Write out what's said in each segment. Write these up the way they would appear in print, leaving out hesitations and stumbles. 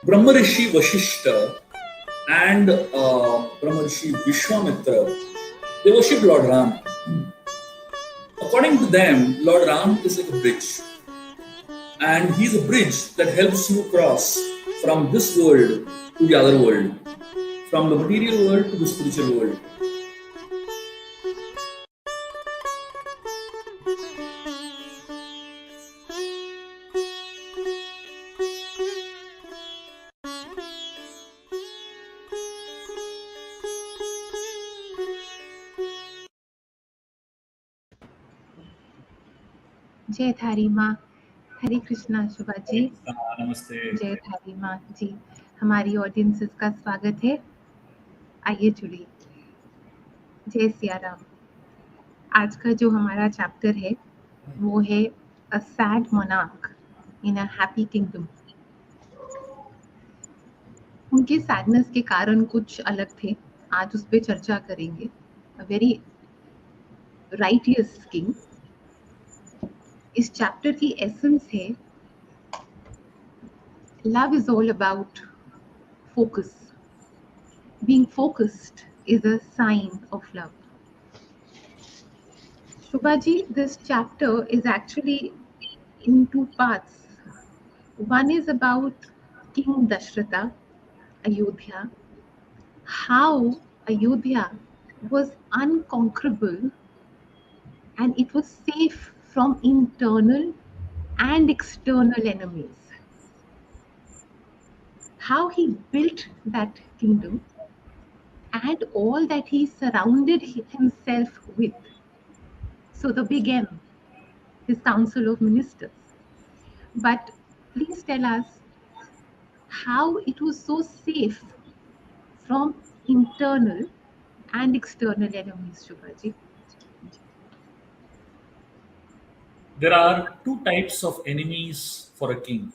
Brahmarishi Vashishta and Brahmarishi Vishwamitra, they worship Lord Ram. According to them, Lord Ram is like a bridge. And he's a bridge that helps you cross from this world to the other world, from the material world to the spiritual world. जय धारी माँ। हरे कृष्णा शुभा जी। नमस्ते। जय धारी माँ जी। हमारी audiences का स्वागत है। आइए जुड़िए। जय सिया राम। आज का जो हमारा चैप्टर है वो है a sad monarch in a happy kingdom. उनके सैडनेस के कारण कुछ अलग थे, आज उस पर चर्चा करेंगे। A very righteous king. इस चैप्टर की एसेंस है love is all about focus. Being focused is a sign of love. Shubhaji, this chapter is actually in two parts. One is about King Dashratha, Ayodhya, how Ayodhya was unconquerable and it was safe from internal and external enemies. How he built that kingdom and all that he surrounded himself with. So the big M, his council of ministers. But please tell us how it was so safe from internal and external enemies, Shubhaji. There are two types of enemies for a king.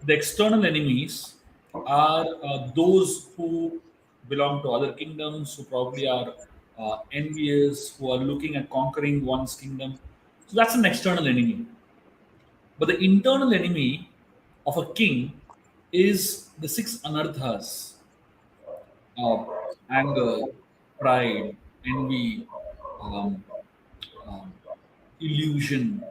The external enemies are those who belong to other kingdoms, who probably are envious, who are looking at conquering one's kingdom. So that's an external enemy. But the internal enemy of a king is the six anarthas: uh, anger, pride, envy, um, um, illusion.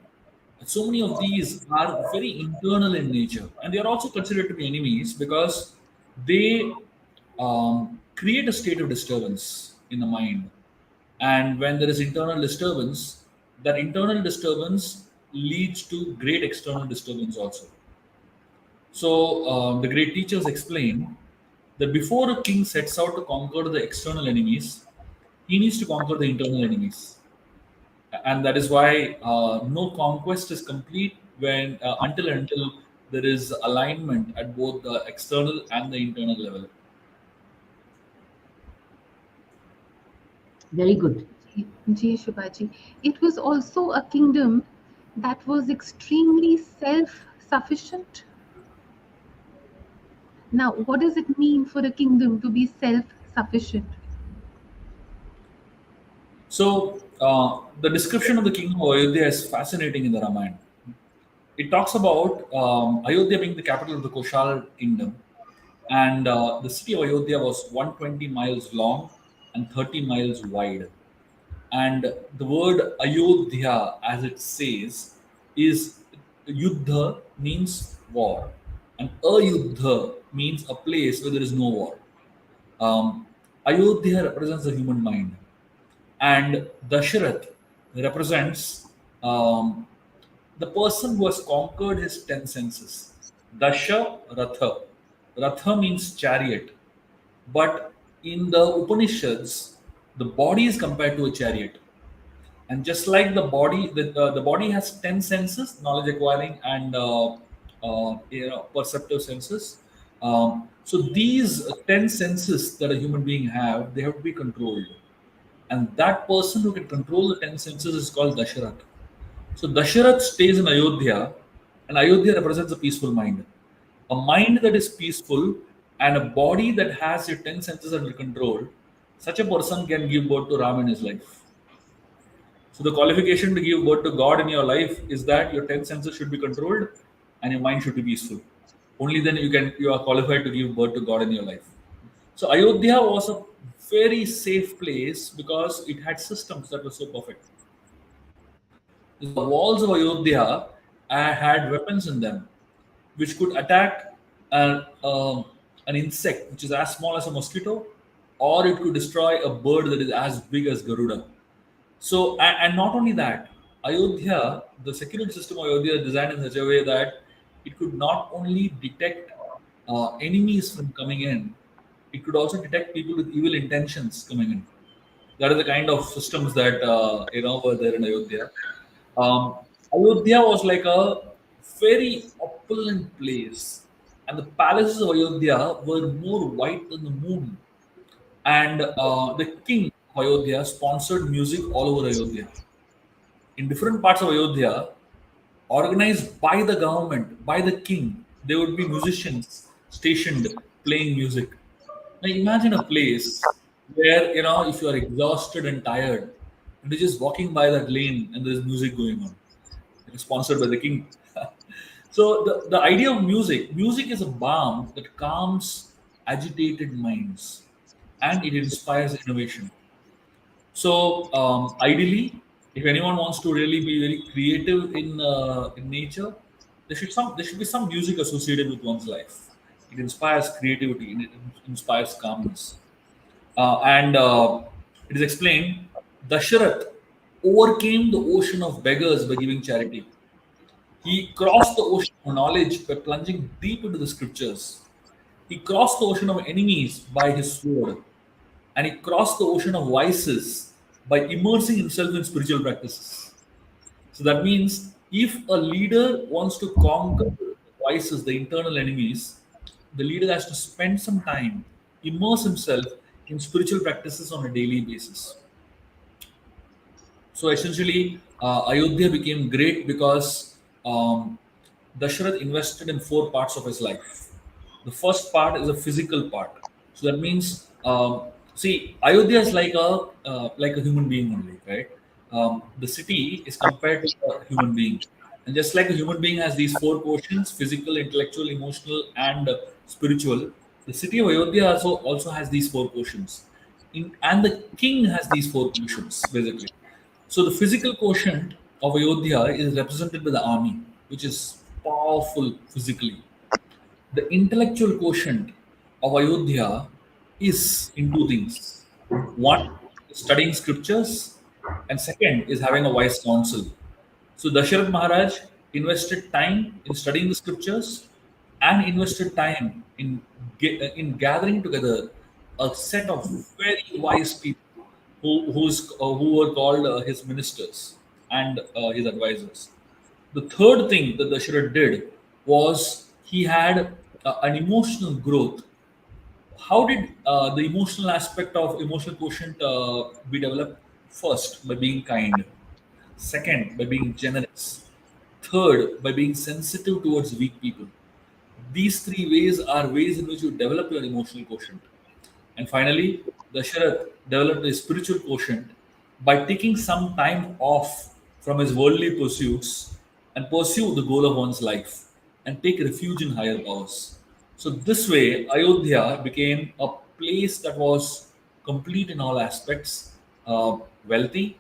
So many of these are very internal in nature, and they are also considered to be enemies because they create a state of disturbance in the mind. And when there is internal disturbance, that internal disturbance leads to great external disturbance also. So the great teachers explain that before a king sets out to conquer the external enemies, he needs to conquer the internal enemies, and that is why no conquest is complete when until there is alignment at both the external and the internal level. Very good. Ji Shubhaji. It was also a kingdom that was extremely self-sufficient. Now, what does it mean for a kingdom to be self-sufficient? So the description of the kingdom of Ayodhya is fascinating in the Ramayana. It talks about Ayodhya being the capital of the Koshal kingdom, and the city of Ayodhya was 120 miles long and 30 miles wide. And the word Ayodhya, as it says, is Yuddha means war, and Ayuddha means a place where there is no war. Ayodhya represents the human mind, and Dasharath represents um, the person who has conquered his 10 senses. Dasha Ratha. Ratha means chariot, but in the Upanishads, the body is compared to a chariot. And just like the body has 10 senses: knowledge acquiring and perceptive senses. So these 10 senses that a human being have, they have to be controlled, and that person who can control the 10 senses is called Dasharath. So Dasharath stays in Ayodhya, and Ayodhya represents a peaceful mind. A mind that is peaceful and a body that has your 10 senses under control, such a person can give birth to Ram in his life. So the qualification to give birth to God in your life is that your 10 senses should be controlled and your mind should be peaceful. Only then you are qualified to give birth to God in your life. So Ayodhya was a very safe place because it had systems that were so perfect. The walls of Ayodhya had weapons in them, which could attack an insect which is as small as a mosquito, or it could destroy a bird that is as big as Garuda. So, and not only that, Ayodhya, the security system of Ayodhya is designed in such a way that it could not only detect enemies from coming in, it could also detect people with evil intentions coming in. That is the kind of systems that were there in Ayodhya. Um, Ayodhya was like a very opulent place, and the palaces of Ayodhya were more white than the moon. And the king of Ayodhya sponsored music all over Ayodhya. In different parts of Ayodhya, organized by the government, by the king, there would be musicians stationed playing music. Now imagine a place where if you are exhausted and tired, and you're just walking by that lane and there's music going on. It's sponsored by the king. So the idea of music is a balm that calms agitated minds and it inspires innovation. So ideally, if anyone wants to really be very creative in nature, there should be some music associated with one's life. It inspires creativity and it inspires calmness. And it is explained Dasharath overcame the ocean of beggars by giving charity. He crossed the ocean of knowledge by plunging deep into the scriptures. He crossed the ocean of enemies by his sword. And he crossed the ocean of vices by immersing himself in spiritual practices. So that means if a leader wants to conquer the vices, the internal enemies, the leader has to spend some time, immerse himself in spiritual practices on a daily basis. So essentially, Ayodhya became great because Dasharath invested in four parts of his life. The first part is a physical part. So that means, see, Ayodhya is like a human being only, right? The city is compared to a human being, and just like a human being has these four quotients: physical, intellectual, emotional, and spiritual. The city of Ayodhya also has these four quotients, and the king has these four quotients basically. So the physical quotient of Ayodhya is represented by the army, which is powerful physically. The intellectual quotient of Ayodhya is in two things. One is studying scriptures, and second is having a wise counsel. So Dasharath Maharaj invested time in studying the scriptures and invested time in gathering together a set of very wise people who were called his ministers and his advisors. The third thing that Dasharath did was he had an emotional growth. How did the emotional aspect of emotional quotient be developed? First, by being kind. Second, by being generous. Third, by being sensitive towards weak people. These three ways are ways in which you develop your emotional quotient. And finally, Dasharath developed a spiritual quotient by taking some time off from his worldly pursuits and pursue the goal of one's life and take refuge in higher powers. So, this way, Ayodhya became a place that was complete in all aspects, wealthy,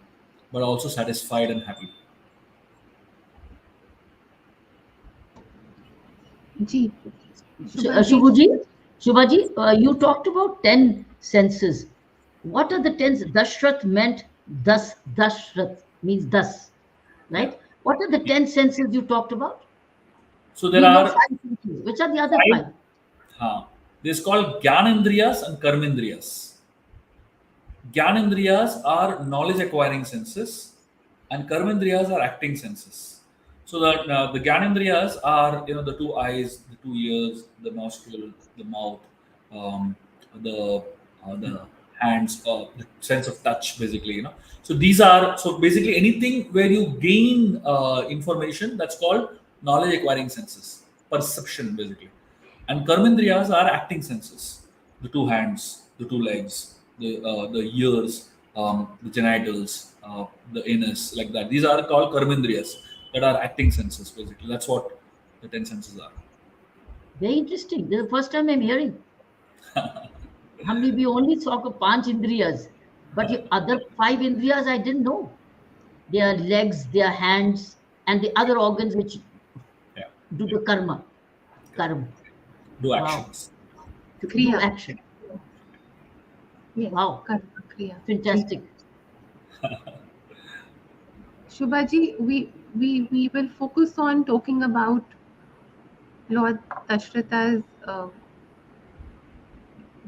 but also satisfied and happy. Ji, Shubhaji, Shubhaji, Shubhaji, you talked about 10 senses. What are the 10? Dashrath meant thus. Dashrath means thus, Yeah. right? What are the 10 senses you talked about? So, there We know are 5 senses. Which are the other five. 5? This is called Gyanendriyas and Karmendriyas. Gyanendriyas are knowledge acquiring senses, and Karmendriyas are acting senses. So that the Gyanendriyas are the two eyes, the two ears, the nostril, the mouth, um, the hands, the sense of touch, basically. So these are so basically anything where you gain information that's called knowledge acquiring senses, perception, basically. And Karmendriyas are acting senses: the two hands, the two legs, the ears, the genitals, the anus, like that. These are called Karmendriyas that are acting senses, basically. That's what the 10 senses are. Very interesting. This is the first time I'm hearing. I mean, we only talk of Panch Indriyas, but your other five Indriyas I didn't know. Their legs, their hands, and the other organs which Yeah, do yeah. the karma. Karma. Do Wow. actions. To do Kriya. action. Yes, Wow. karma, kriya. Fantastic. Shubhaji, we will focus on talking about Lord Dashratha's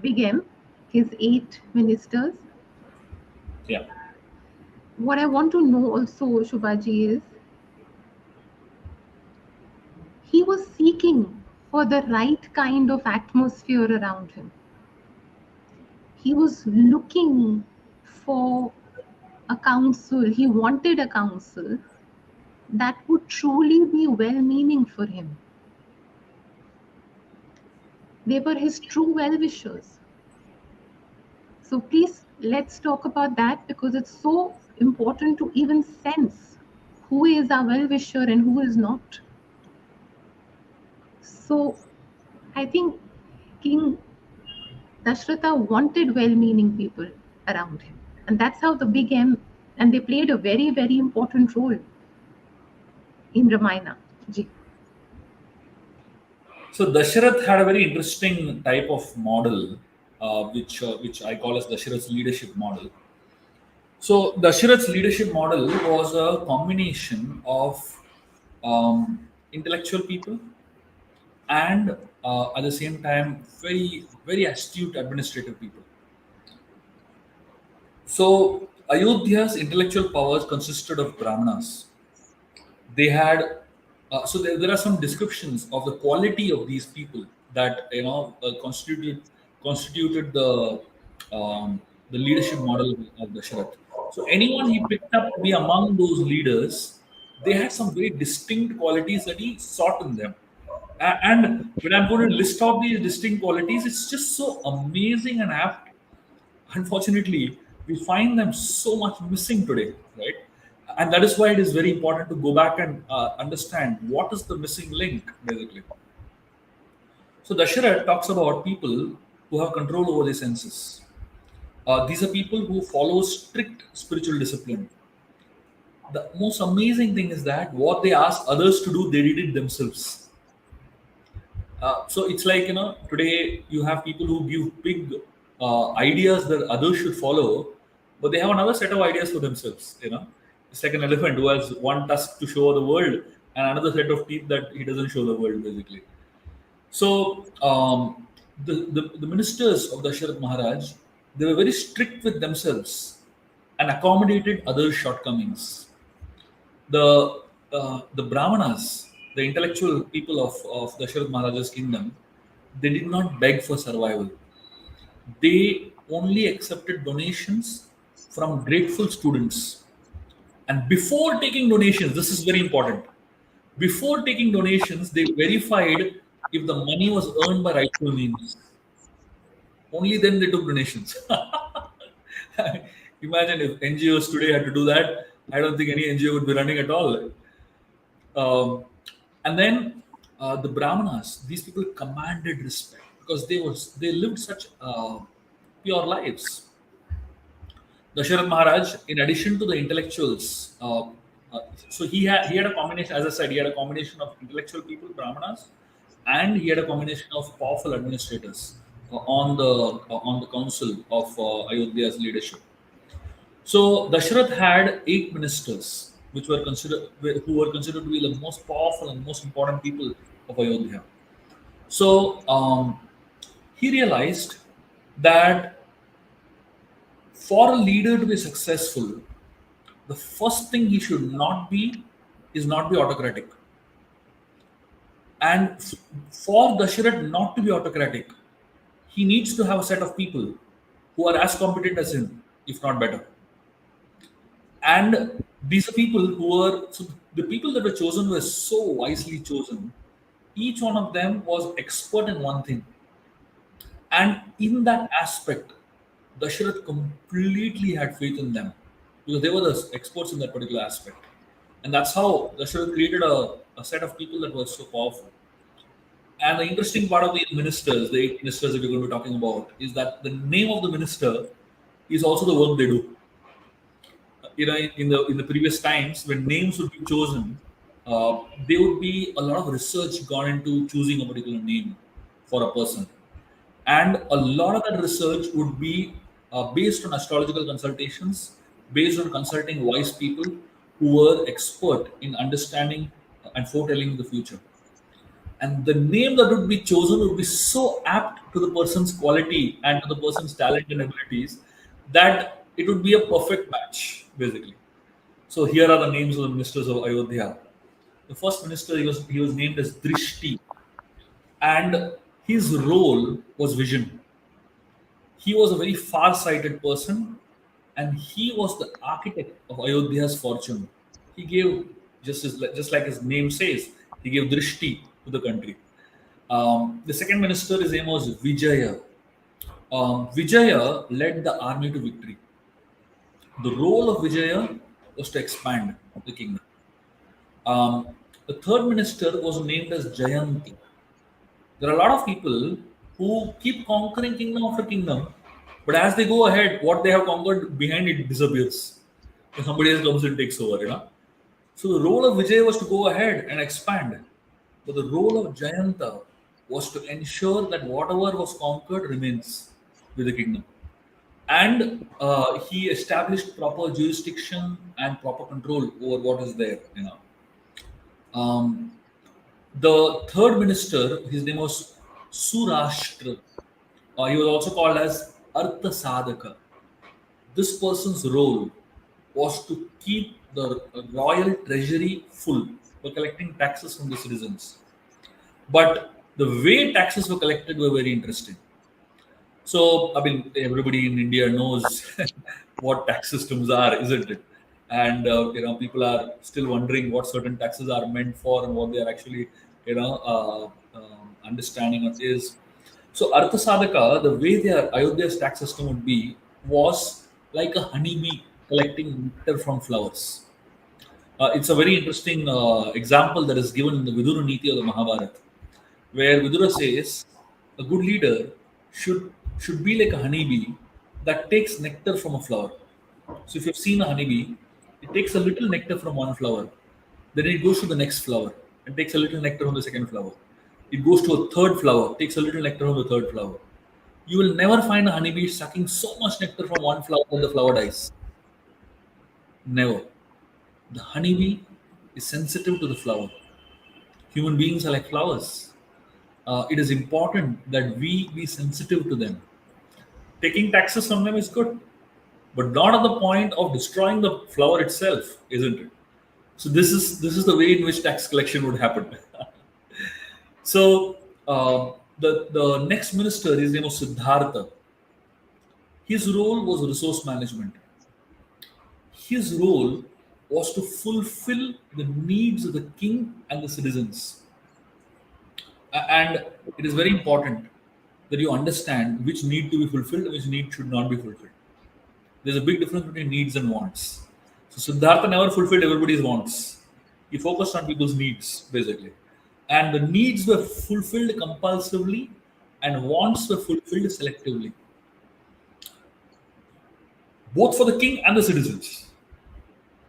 big M, his 8 ministers. Yeah. What I want to know also, Shubhaji, is he was seeking for the right kind of atmosphere around him. He was looking for a council, he wanted a council that would truly be well meaning for him. They were his true well wishers. So please let's talk about that because it's so important to even sense who is our well wisher and who is not. So I think King Dashratha wanted well meaning people around him. And that's how the big M, and they played a very, very important role in Ramayana. Ji. So Dasharath had a very interesting type of model, which I call as Dasharath's leadership model. So Dasharath's leadership model was a combination of intellectual people and at the same time very astute administrative people. So Ayodhya's intellectual powers consisted of Brahmanas. They had there are some descriptions of the quality of these people that constituted the leadership model of Dasharath. So anyone he picked up to be among those leaders, they had some very distinct qualities that he sought in them. And when I'm going to list out these distinct qualities, it's just so amazing and apt. Unfortunately, we find them so much missing today, right? And that is why it is very important to go back and understand what is the missing link, basically. So Dasharath talks about people who have control over their senses. These are people who follow strict spiritual discipline. The most amazing thing is that what they ask others to do, they did it themselves. So it's like, today you have people who give big ideas that others should follow, but they have another set of ideas for themselves. It's like an elephant who has one tusk to show the world and another set of teeth that he doesn't show the world, basically. So the ministers of Dasharath Maharaj, they were very strict with themselves and accommodated others' shortcomings. The Brahmanas, the intellectual people of Dasharath Maharaj's kingdom, they did not beg for survival. They only accepted donations from grateful students. And before taking donations, this is very important. Before taking donations, they verified if the money was earned by rightful means. Only then they took donations. Imagine if NGOs today had to do that. I don't think any NGO would be running at all. And then the Brahmanas, these people commanded respect because they lived such pure lives. Dasharath Maharaj, in addition to the intellectuals, so he had a combination. As I said, he had a combination of intellectual people, Brahmanas, and he had a combination of powerful administrators on the council of Ayodhya's leadership. So Dasharath had 8 ministers, who were considered to be the most powerful and most important people of Ayodhya. So he realized that for a leader to be successful, the first thing he should not be is not be autocratic. And for Dasharath not to be autocratic, he needs to have a set of people who are as competent as him, if not better. And these are people who were so the people that were chosen were so wisely chosen. Each one of them was expert in one thing. And in that aspect, Dasharath completely had faith in them because they were the experts in that particular aspect. And that's how Dasharath created a set of people that were so powerful. And the interesting part of the ministers, the eight ministers that we're going to be talking about, is that the name of the minister is also the work they do. In the previous times when names would be chosen, there would be a lot of research gone into choosing a particular name for a person, and a lot of that research would be based on astrological consultations, based on consulting wise people who were expert in understanding and foretelling the future. And the name that would be chosen would be so apt to the person's quality and to the person's talent and abilities that it would be a perfect match, basically. So here are the names of the ministers of Ayodhya. The first minister, he was named as Drishti, and his role was vision. He was a very far-sighted person, and he was the architect of Ayodhya's fortune. He gave, just like his name says, he gave Drishti to the country. The second minister, his name was Vijaya. Vijaya led the army to victory. The role of Vijaya was to expand the kingdom. Um, the third minister was named as Jayanti. There are a lot of people who keep conquering kingdom after kingdom, but as they go ahead, what they have conquered behind it disappears. And somebody else comes and takes over. So the role of Vijay was to go ahead and expand, but the role of Jayanta was to ensure that whatever was conquered remains with the kingdom. And he established proper jurisdiction and proper control over what is there. Um, the third minister, his name was Surashtra. He was also called as Artha Sadhaka. This person's role was to keep the royal treasury full by collecting taxes from the citizens. But the way taxes were collected were very interesting. So, I mean, everybody in India knows what tax systems are, isn't it? And people are still wondering what certain taxes are meant for and what they are actually, understanding it is. So, Artha Sadhaka, the way their Ayodhya's tax system would be, was like a honeybee collecting nectar from flowers. It's a very interesting example that is given in the Vidura Niti of the Mahabharata, where Vidura says a good leader should be like a honeybee that takes nectar from a flower. So if you've seen a honeybee, it takes a little nectar from one flower, then it goes to the next flower and takes a little nectar from the second flower. It goes to a third flower, takes a little nectar from the third flower. You will never find a honeybee sucking so much nectar from one flower that the flower dies. Never. The honeybee is sensitive to the flower. Human beings are like flowers. It is important that we be sensitive to them. Taking taxes from them is good, but not at the point of destroying the flower itself, isn't it? So this is the way in which tax collection would happen. So the next minister, his name was Siddhartha. His role was resource management. His role was to fulfill the needs of the king and the citizens. And it is very important that you understand which need to be fulfilled and which need should not be fulfilled. There's a big difference between needs and wants. So Siddhartha never fulfilled everybody's wants. He focused on people's needs, basically. And the needs were fulfilled compulsively and wants were fulfilled selectively, both for the king and the citizens.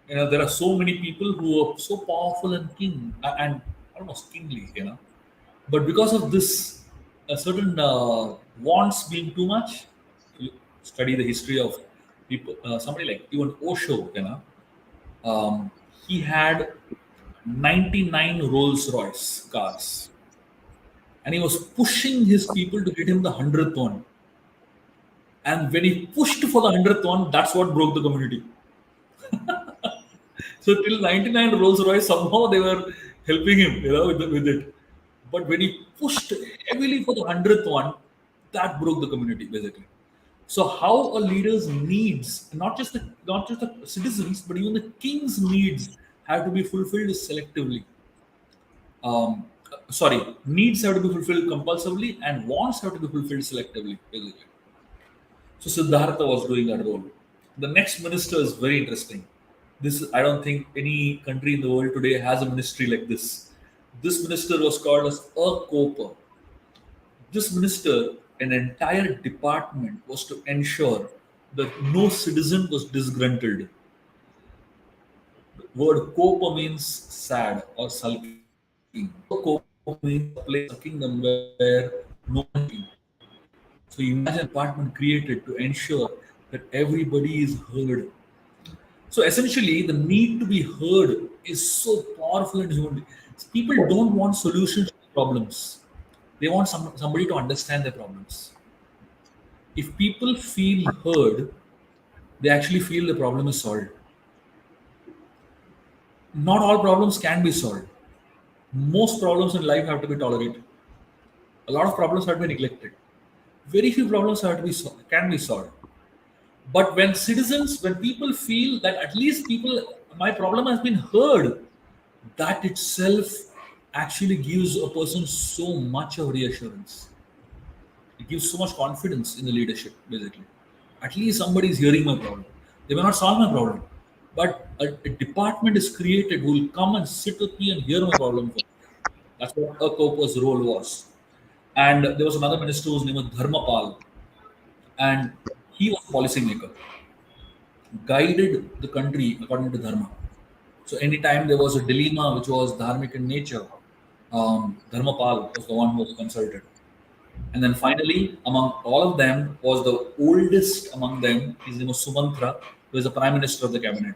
There are so many people who are so powerful and and almost kingly. But because of this, a certain wants being too much, you study the history of people, somebody like even Osho, he had 99 Rolls Royce cars, and he was pushing his people to get him the 100th one. And when he pushed for the 100th one, that's what broke the community. So till 99 Rolls Royce, somehow they were helping him, with it. But when he pushed heavily for the 100th one, that broke the community basically. So how a leader's needs, not just the citizens, but even the king's needs have to be fulfilled selectively. Sorry, needs have to be fulfilled compulsively, and wants have to be fulfilled selectively, basically. So Siddhartha was doing that role. The next minister is very interesting. I don't think any country in the world today has a ministry like this. This minister was called as a coper. This minister, an entire department, was to ensure that no citizen was disgruntled. Word coper means sad or sulking. A coper means a place, a kingdom where no one is sulking. So imagine a department created to ensure that everybody is heard. So essentially, the need to be heard is so powerful in human beings. People don't want solutions to problems. They want somebody to understand their problems. If people feel heard, they actually feel the problem is solved. Not all problems can be solved. Most problems in life have to be tolerated. A lot of problems have to be neglected. Very few problems have to be can be solved. But when citizens, when people feel that at least my problem has been heard, that itself actually gives a person so much of reassurance. It gives so much confidence in the leadership, basically. At least somebody is hearing my problem. They may not solve my problem, but a department is created who will come and sit with me and hear my problem first. That's what a Kopa's role was. And there was another minister whose name was Dharmapal, and he was a policymaker, guided the country according to Dharma. So anytime there was a dilemma which was dharmic in nature, Dharmapal was the one who was consulted. And then finally, among all of them, was the oldest among them. His name was Sumantra, who was the prime minister of the cabinet.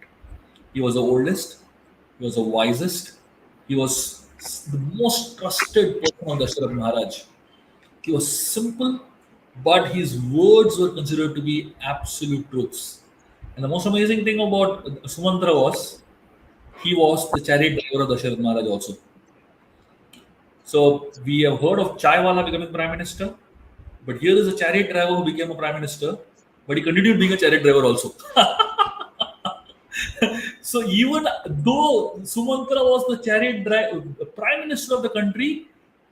He was the oldest, he was the wisest, he was the most trusted person of Dasharath Maharaj. He was simple, but his words were considered to be absolute truths. And the most amazing thing about Sumantra was he was the chariot driver of Dasharath Maharaj also. So we have heard of Chaiwala becoming prime minister, but here is a chariot driver who became a prime minister, but he continued being a chariot driver also. So even though Sumantra was the prime minister of the country,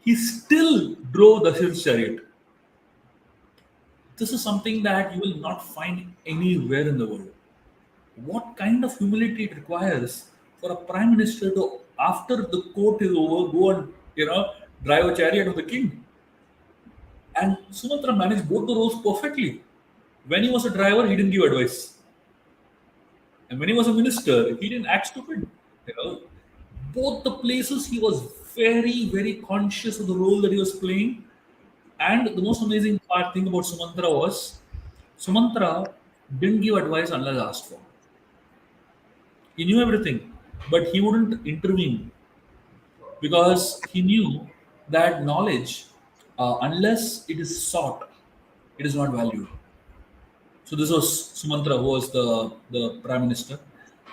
he still drove Dasharath's chariot. This is something that you will not find anywhere in the world. What kind of humility it requires for a prime minister to, after the court is over, go and drive a chariot of the king. And Sumatra managed both the roles perfectly. When he was a driver, he didn't give advice, and when he was a minister, he didn't act stupid. You know, both the places he was very, very conscious of the role that he was playing. And the most amazing thing about Sumantra was Sumantra didn't give advice unless asked for. He knew everything, but he wouldn't intervene because he knew that knowledge, unless it is sought, it is not valued. So this was Sumantra, who was the prime minister,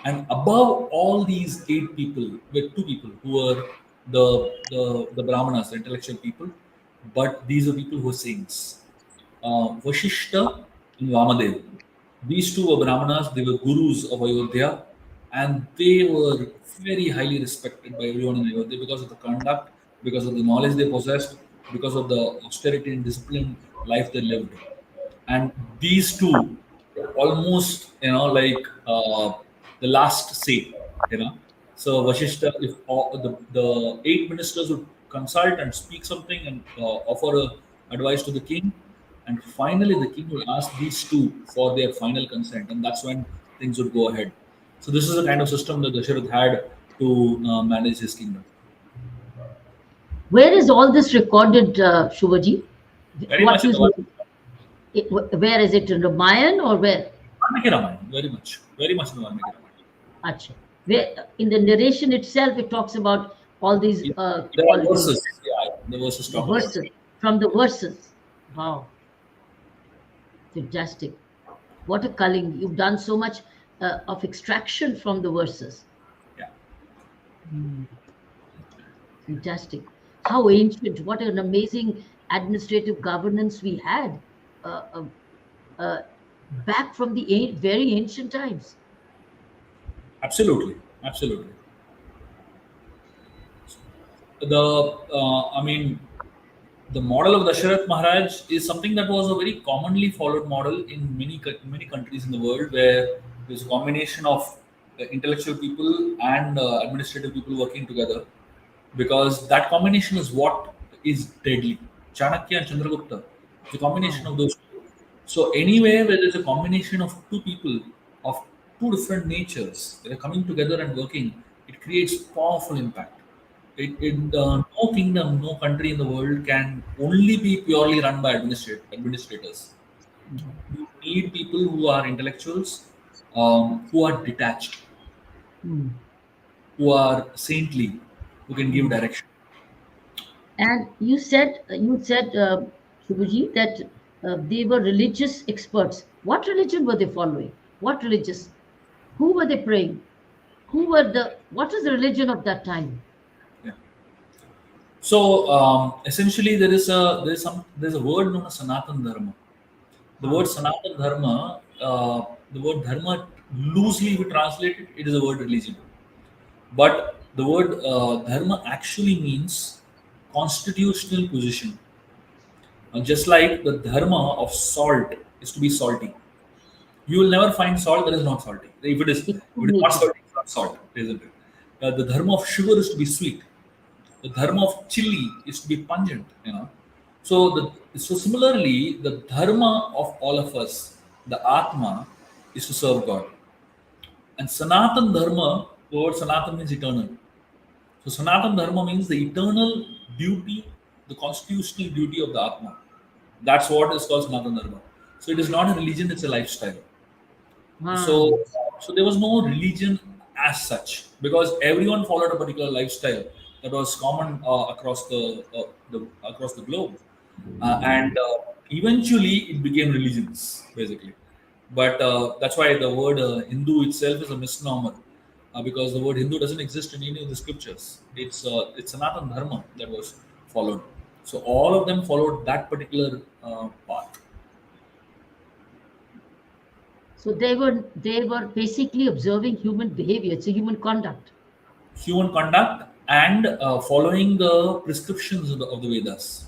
and above all these 8 people were 2 people who were the Brahmanas, the intellectual people, but these are people who were saints. Vashishta and Vamadev. These two were Brahmanas, they were gurus of Ayodhya, and they were very highly respected by everyone in Ayodhya because of the conduct, because of the knowledge they possessed, because of the austerity and disciplined life they lived. And these two were almost, like the last say, So Vashishta, if the 8 ministers would consult and speak something and offer advice to the king, and finally the king will ask these two for their final consent, and that's when things would go ahead. So this is the kind of system that Dasharath had to manage his kingdom. Where is all this recorded, Shubhaji? Very much in the Where is it, in Ramayan or where? Valmiki Ramayan, very much in the Valmiki Ramayan. Achha. Where, in the narration itself, it talks about all these There are verses. Yeah, the verses talk about verses, from the verses. Wow. Fantastic. What a culling. You've done so much of extraction from the verses. Yeah. Fantastic. How ancient. What an amazing administrative governance we had back from the very ancient times. Absolutely. The model of Dasharath Maharaj is something that was a very commonly followed model in many countries in the world, where there's a combination of intellectual people and administrative people working together. because that combination is what is deadly. Chanakya and Chandragupta, the combination Oh. of those two. So anywhere where there's a combination of two people of two different natures, they're coming together and working, it creates powerful impact. No kingdom, no country in the world can only be purely run by administrators. Mhm. You need people who are intellectuals, who are detached, Hmm. who are saintly, who can give Hmm. direction. And you said, Shubhaji, that they were religious experts. What religion were they following? What religious? Who were they praying? Who were the? What was the religion of that time? Yeah. So essentially, there's a word known as Sanatan Dharma. The Huh. word Sanatan Dharma, the word Dharma loosely we translate it, it is a word religion. But the word Dharma actually means constitutional position. Just like the Dharma of salt is to be salty. You will never find salt that is not salty. If it is not Discriminating. salty, it's not salt, isn't it? The Dharma of sugar is to be sweet. The dharma of chili is to be pungent, So similarly, the dharma of all of us, the Atma, is to serve God. And Sanatan Dharma, the word Sanatan means eternal. So Sanatan Dharma means the eternal duty, the constitutional duty of the Atma. That's what is called Sanatan Dharma. So it is not a religion, it's a lifestyle. Huh. So there was no religion as such because everyone followed a particular lifestyle that was common across the globe, and eventually it became religions basically. But that's why the word Hindu itself is a misnomer, because the word Hindu doesn't exist in any of the scriptures. It's Sanatan Dharma that was followed. So all of them followed that particular path. So they were basically observing human behavior. It's a human conduct. Human conduct and following the prescriptions of the Vedas.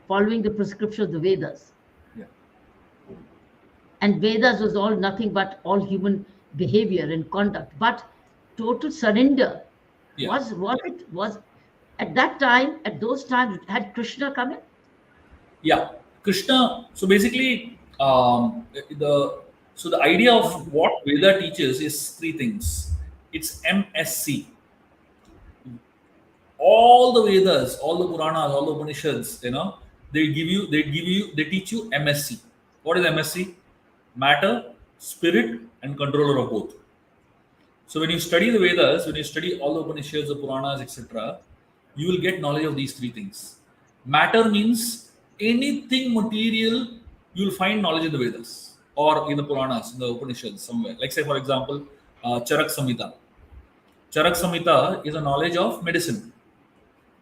Following the prescription of the Vedas. Yeah. And Vedas was all nothing but all human behavior and conduct. But total surrender Yeah. was at that time, at those times, had Krishna come in? Yeah. Krishna. So basically, the idea of what Veda teaches is three things. It's MSC. All the Vedas, all the Puranas, all the Upanishads, they teach you MSC. What is MSC? Matter, spirit, and controller of both. So when you study the Vedas, when you study all the Upanishads, the Puranas, etc., you will get knowledge of these three things. Matter means anything material, you will find knowledge in the Vedas or in the Puranas, in the Upanishads somewhere. Like say for example, Charak Samhita. Charak Samhita is a knowledge of medicine.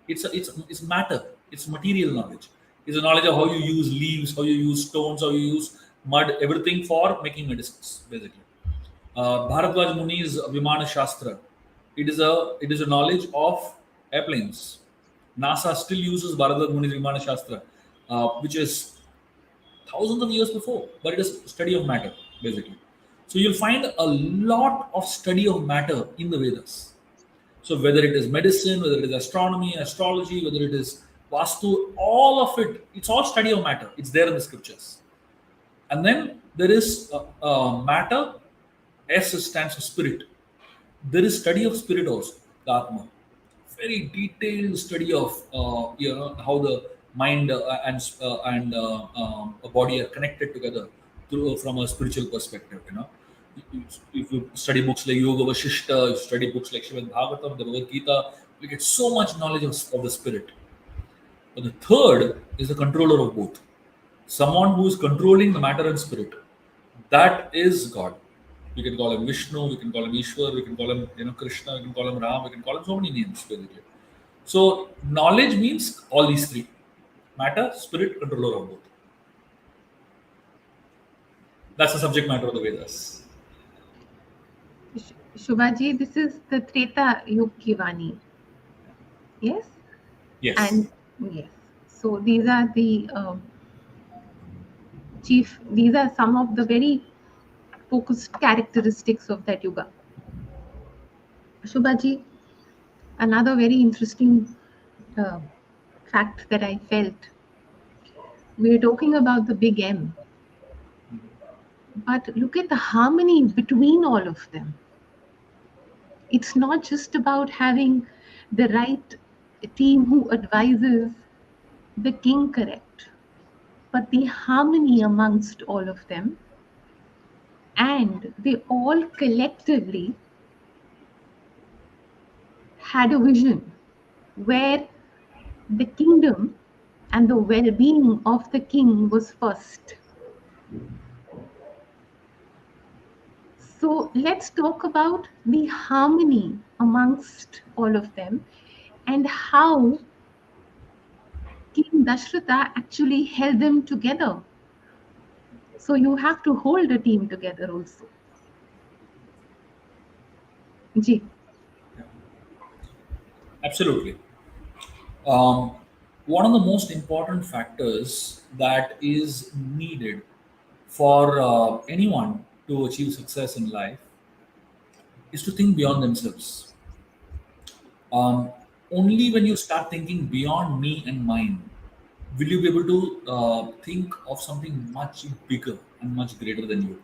It's matter. It's material knowledge. It's a knowledge of how you use leaves, how you use stones, how you use mud, everything for making medicines, basically. Bharadwaj Muni's Vimana Shastra. It is a knowledge of airplanes. NASA still uses Bharadwaj Muni's Vimana Shastra, which is thousands of years before, but it is study of matter, basically. So you'll find a lot of study of matter in the Vedas. So whether it is medicine, whether it is astronomy, astrology, whether it is Vastu, all of it, it's all study of matter. It's there in the scriptures. And then there is matter. S stands for spirit. There is study of spirit also, the Atma. Very detailed study of how the mind and a body are connected together through from a spiritual perspective. If you study books like Yoga Vashishta, you study books like Srimad Bhagavatam, the Bhagavad Gita, you get so much knowledge of the spirit. But the third is the controller of both. Someone who is controlling the matter and spirit. That is God. We can call him Vishnu, we can call him Ishwar, we can call him Krishna, we can call him Ram, we can call him so many names basically. So knowledge means all these three: matter, spirit, controller of both. That's the subject matter of the Vedas. Shubhaji, this is the Treta Yukivani. Yes? Yes. And yes. So these are the these are some of the very focused characteristics of that yuga. Shubhaji, Another very interesting uh, fact that I felt, we're talking about the big M, but look at the harmony between all of them. It's not just about having the right team who advises the king correct, but the harmony amongst all of them. And they all collectively had a vision where the kingdom and the well being of the king was first. So let's talk about the harmony amongst all of them and how King Dashratha actually held them together. So you have to hold a team together also. Ji. Absolutely. Um, One of the most important factors that is needed for anyone to achieve success in life is to think beyond themselves. Um, Only when you start thinking beyond me and mine will you be able to think of something much bigger and much greater than you.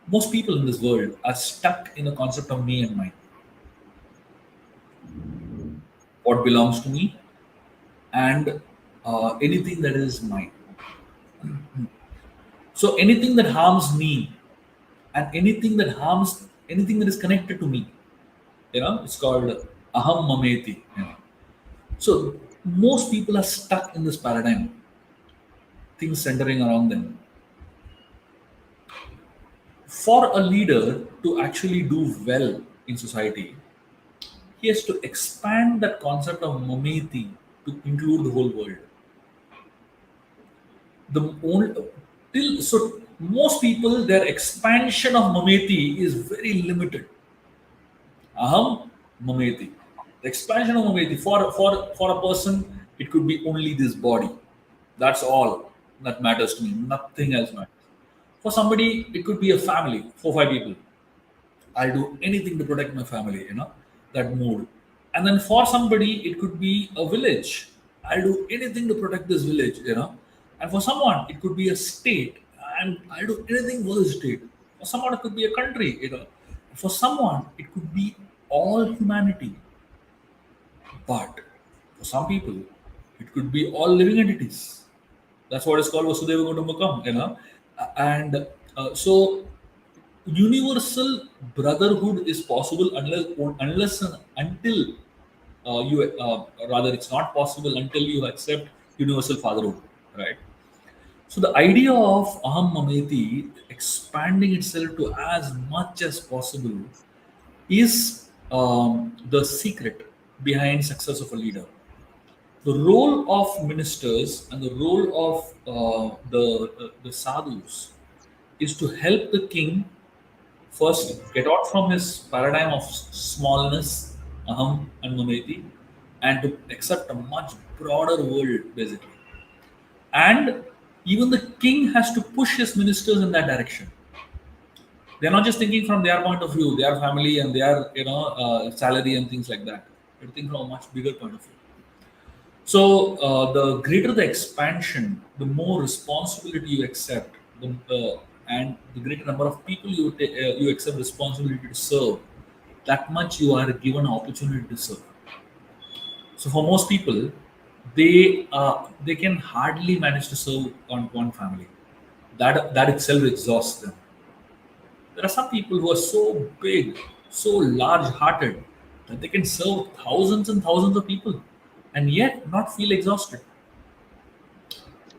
Most people in this world are stuck in the concept of me and mine. What belongs to me and anything that is mine. So anything that harms me and anything that is connected to me, it's called aham mameti. So most people are stuck in this paradigm, things centering around them. For a leader to actually do well in society, he has to expand that concept of mameti to include the whole world. The only till so most people, their expansion of mameti is very limited. Aham mameti. The expansion of mameti for a person, it could be only this body. That's all that matters to me. Nothing else matters. For somebody, it could be a family, 4 5 people. I'll do anything to protect my family, that mood. And then for somebody, it could be a village. I'll do anything to protect this village. And for someone, it could be a state, and I'll do anything for the state. For someone, it could be a country. For someone, it could be all humanity. But for some people, it could be all living entities. That's what is called Vasudeva Kutumbakam. And so universal brotherhood is possible unless and until you rather it's not possible until you accept universal fatherhood, right? So the idea of aham mameti expanding itself to as much as possible is the secret behind success of a leader. The role of ministers and the role of the sadhus is to help the king first get out from his paradigm of smallness, aham and mameti, and to accept a much broader world, basically. And even the king has to push his ministers in that direction. They're not just thinking from their point of view, their family and their salary and things like that. They're thinking from a much bigger point of view. So the greater the expansion, the more responsibility you accept, and the greater number of people you accept responsibility to serve, that much you are given an opportunity to serve. So for most people, they can hardly manage to serve on one family. That itself exhausts them. There are some people who are so big, so large-hearted that they can serve thousands and thousands of people, and yet not feel exhausted.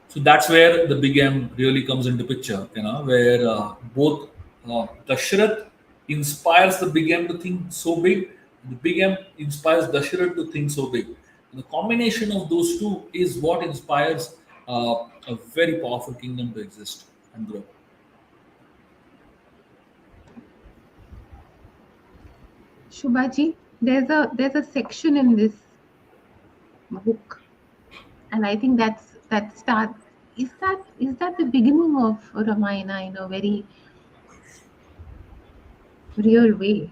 So that's where the big M really comes into picture, where both Dashrath inspires the big M to think so big, the big M inspires Dashrath to think so big. And the combination of those two is what inspires a very powerful kingdom to exist and grow. Shubhaji, there's a section in this book, and I think that start is that the beginning of Ramayana in a very real way.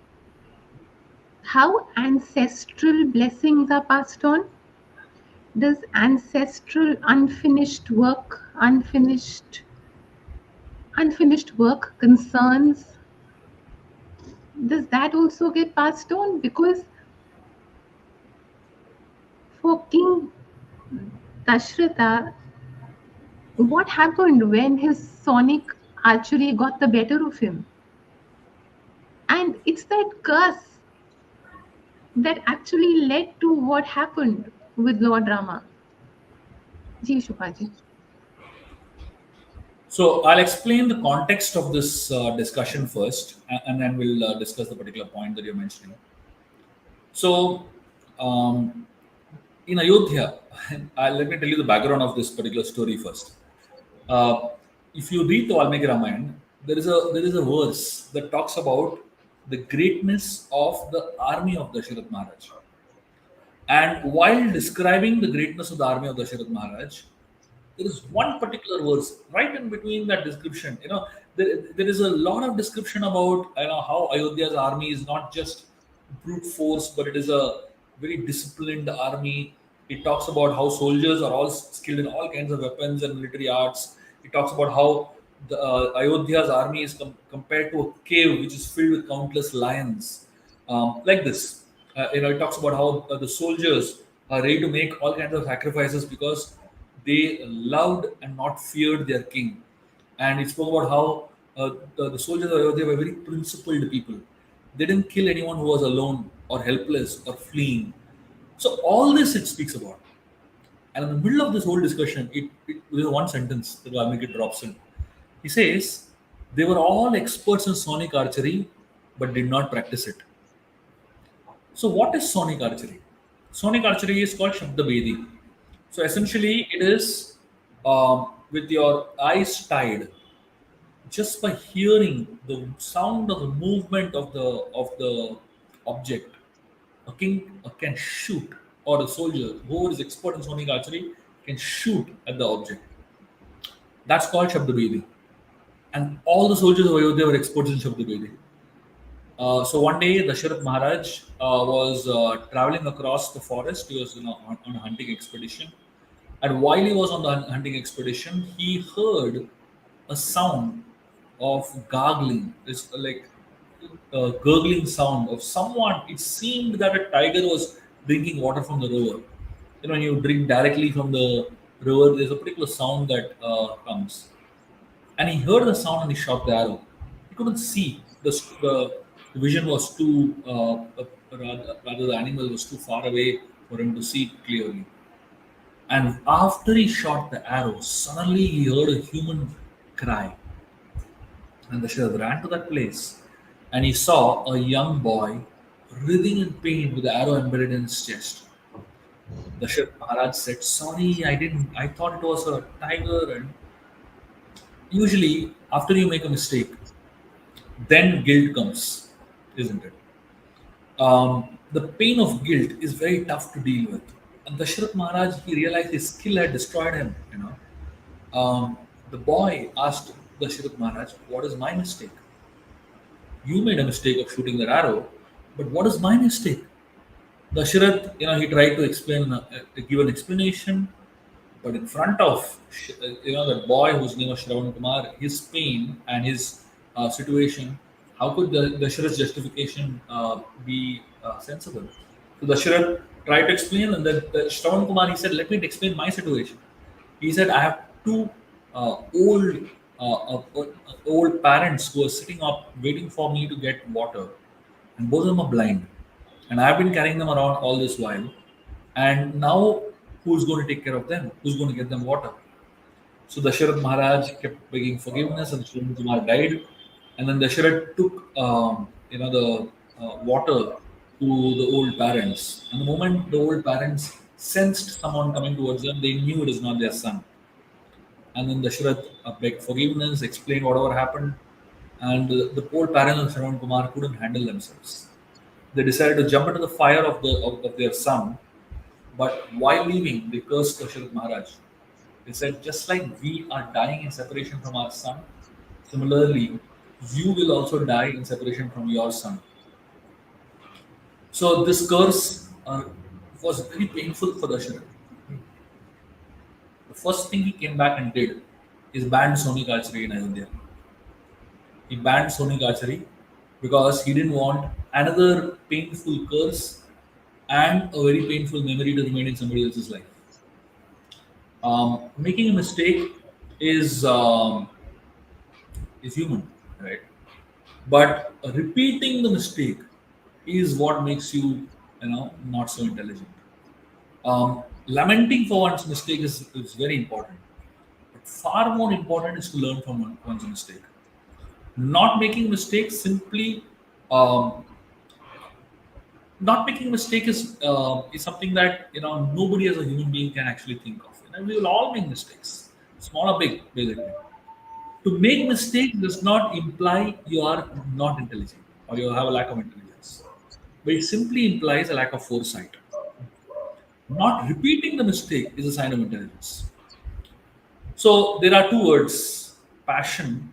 how ancestral blessings are passed on. Does ancestral unfinished work concerns, does that also get passed on? Because for King Dashratha, what happened when his sonic archery got the better of him? And it's that curse that actually led to what happened with Lord Rama. Ji Shubhaji. So I'll explain the context of this discussion first, and then we'll discuss the particular point that you're mentioning. So, um, in Ayodhya, let me tell you the background of this particular story first. Uh, if you read the Valmiki Ramayan, there is a verse that talks about the greatness of the army of Dasharath Maharaj. And while describing the greatness of the army of Dasharath Maharaj, there is one particular verse right in between that description. There is a lot of description about how Ayodhya's army is not just brute force, but it is a very disciplined army. It talks about how soldiers are all skilled in all kinds of weapons and military arts. It talks about how the Ayodhya's army is compared to a cave which is filled with countless lions, like this. It talks about how the soldiers are ready to make all kinds of sacrifices because they loved and not feared their king. And it spoke about how the soldiers of Ayodhya were very principled people. They didn't kill anyone who was alone or helpless or fleeing. So all this it speaks about. And in the middle of this whole discussion, with one sentence that Valmiki drops in. He says, they were all experts in sonic archery, but did not practice it. So what is sonic archery? Sonic archery is called Shabda Bedi. So essentially, it is with your eyes tied, just by hearing the sound of the movement of the object, a king can shoot, or a soldier who is expert in sonic archery can shoot at the object. That's called Shabda Bedi. And all the soldiers of Ayodhya were experts in Shabda Bedi. So one day, Dasharath Maharaj was traveling across the forest. He was on a hunting expedition, and while he was on the hunting expedition, he heard a sound of gargling. It's like a gurgling sound of someone. It seemed that a tiger was drinking water from the river. When you drink directly from the river, there's a particular sound that comes. And he heard the sound and he shot the arrow. He couldn't see. The vision was too, rather, the animal was too far away for him to see it clearly. And after he shot the arrow, suddenly he heard a human cry. And Dasharatha ran to that place and he saw a young boy writhing in pain with the arrow embedded in his chest. Dasharatha Maharaj said, "Sorry, I didn't. I thought it was a tiger." And usually, after you make a mistake, then guilt comes, isn't it? The pain of guilt is very tough to deal with. And Dasharath Maharaj, he realized his skill had destroyed him. The boy asked Dasharath Maharaj, "What is my mistake? You made a mistake of shooting that arrow, but what is my mistake?" Dasharath, he tried to explain, to give an explanation, but in front of, that boy whose name was Shravan Kumar, his pain and his situation, how could the Dasharath's justification be sensible? So Dasharath tried to explain, and then Shravan Kumar, he said, "Let me explain my situation." He said, "I have two old old parents who are sitting up waiting for me to get water, and both of them are blind, and I've been carrying them around all this while, and now who's going to take care of them? Who's going to get them water?" So Dasharath Maharaj kept begging forgiveness, and Shravan Kumar died. And then Dasharath took, the water to the old parents. And the moment the old parents sensed someone coming towards them, they knew it is not their son. And then Dasharath begged forgiveness, explained whatever happened, and the old parents of Shravan Kumar couldn't handle themselves. They decided to jump into the fire of their son, but while leaving, they cursed Dasharath Maharaj. They said, "Just like we are dying in separation from our son, similarly, you will also die in separation from your son." So this curse was very painful for Dasharatha. The first thing he came back and did is banned Sonic archery in Ayodhya. He banned Sonic archery because he didn't want another painful curse and a very painful memory to remain in somebody else's life. Making a mistake is is human, right? But repeating the mistake is what makes you, not so intelligent. Lamenting for one's mistake is very important. But far more important is to learn from one's mistake. Not making mistakes simply, um, not making a mistake is something that nobody as a human being can actually think of. We will all make mistakes, small or big, basically. To make mistakes does not imply you are not intelligent or you have a lack of intelligence, but it simply implies a lack of foresight. Not repeating the mistake is a sign of intelligence. So there are two words: passion.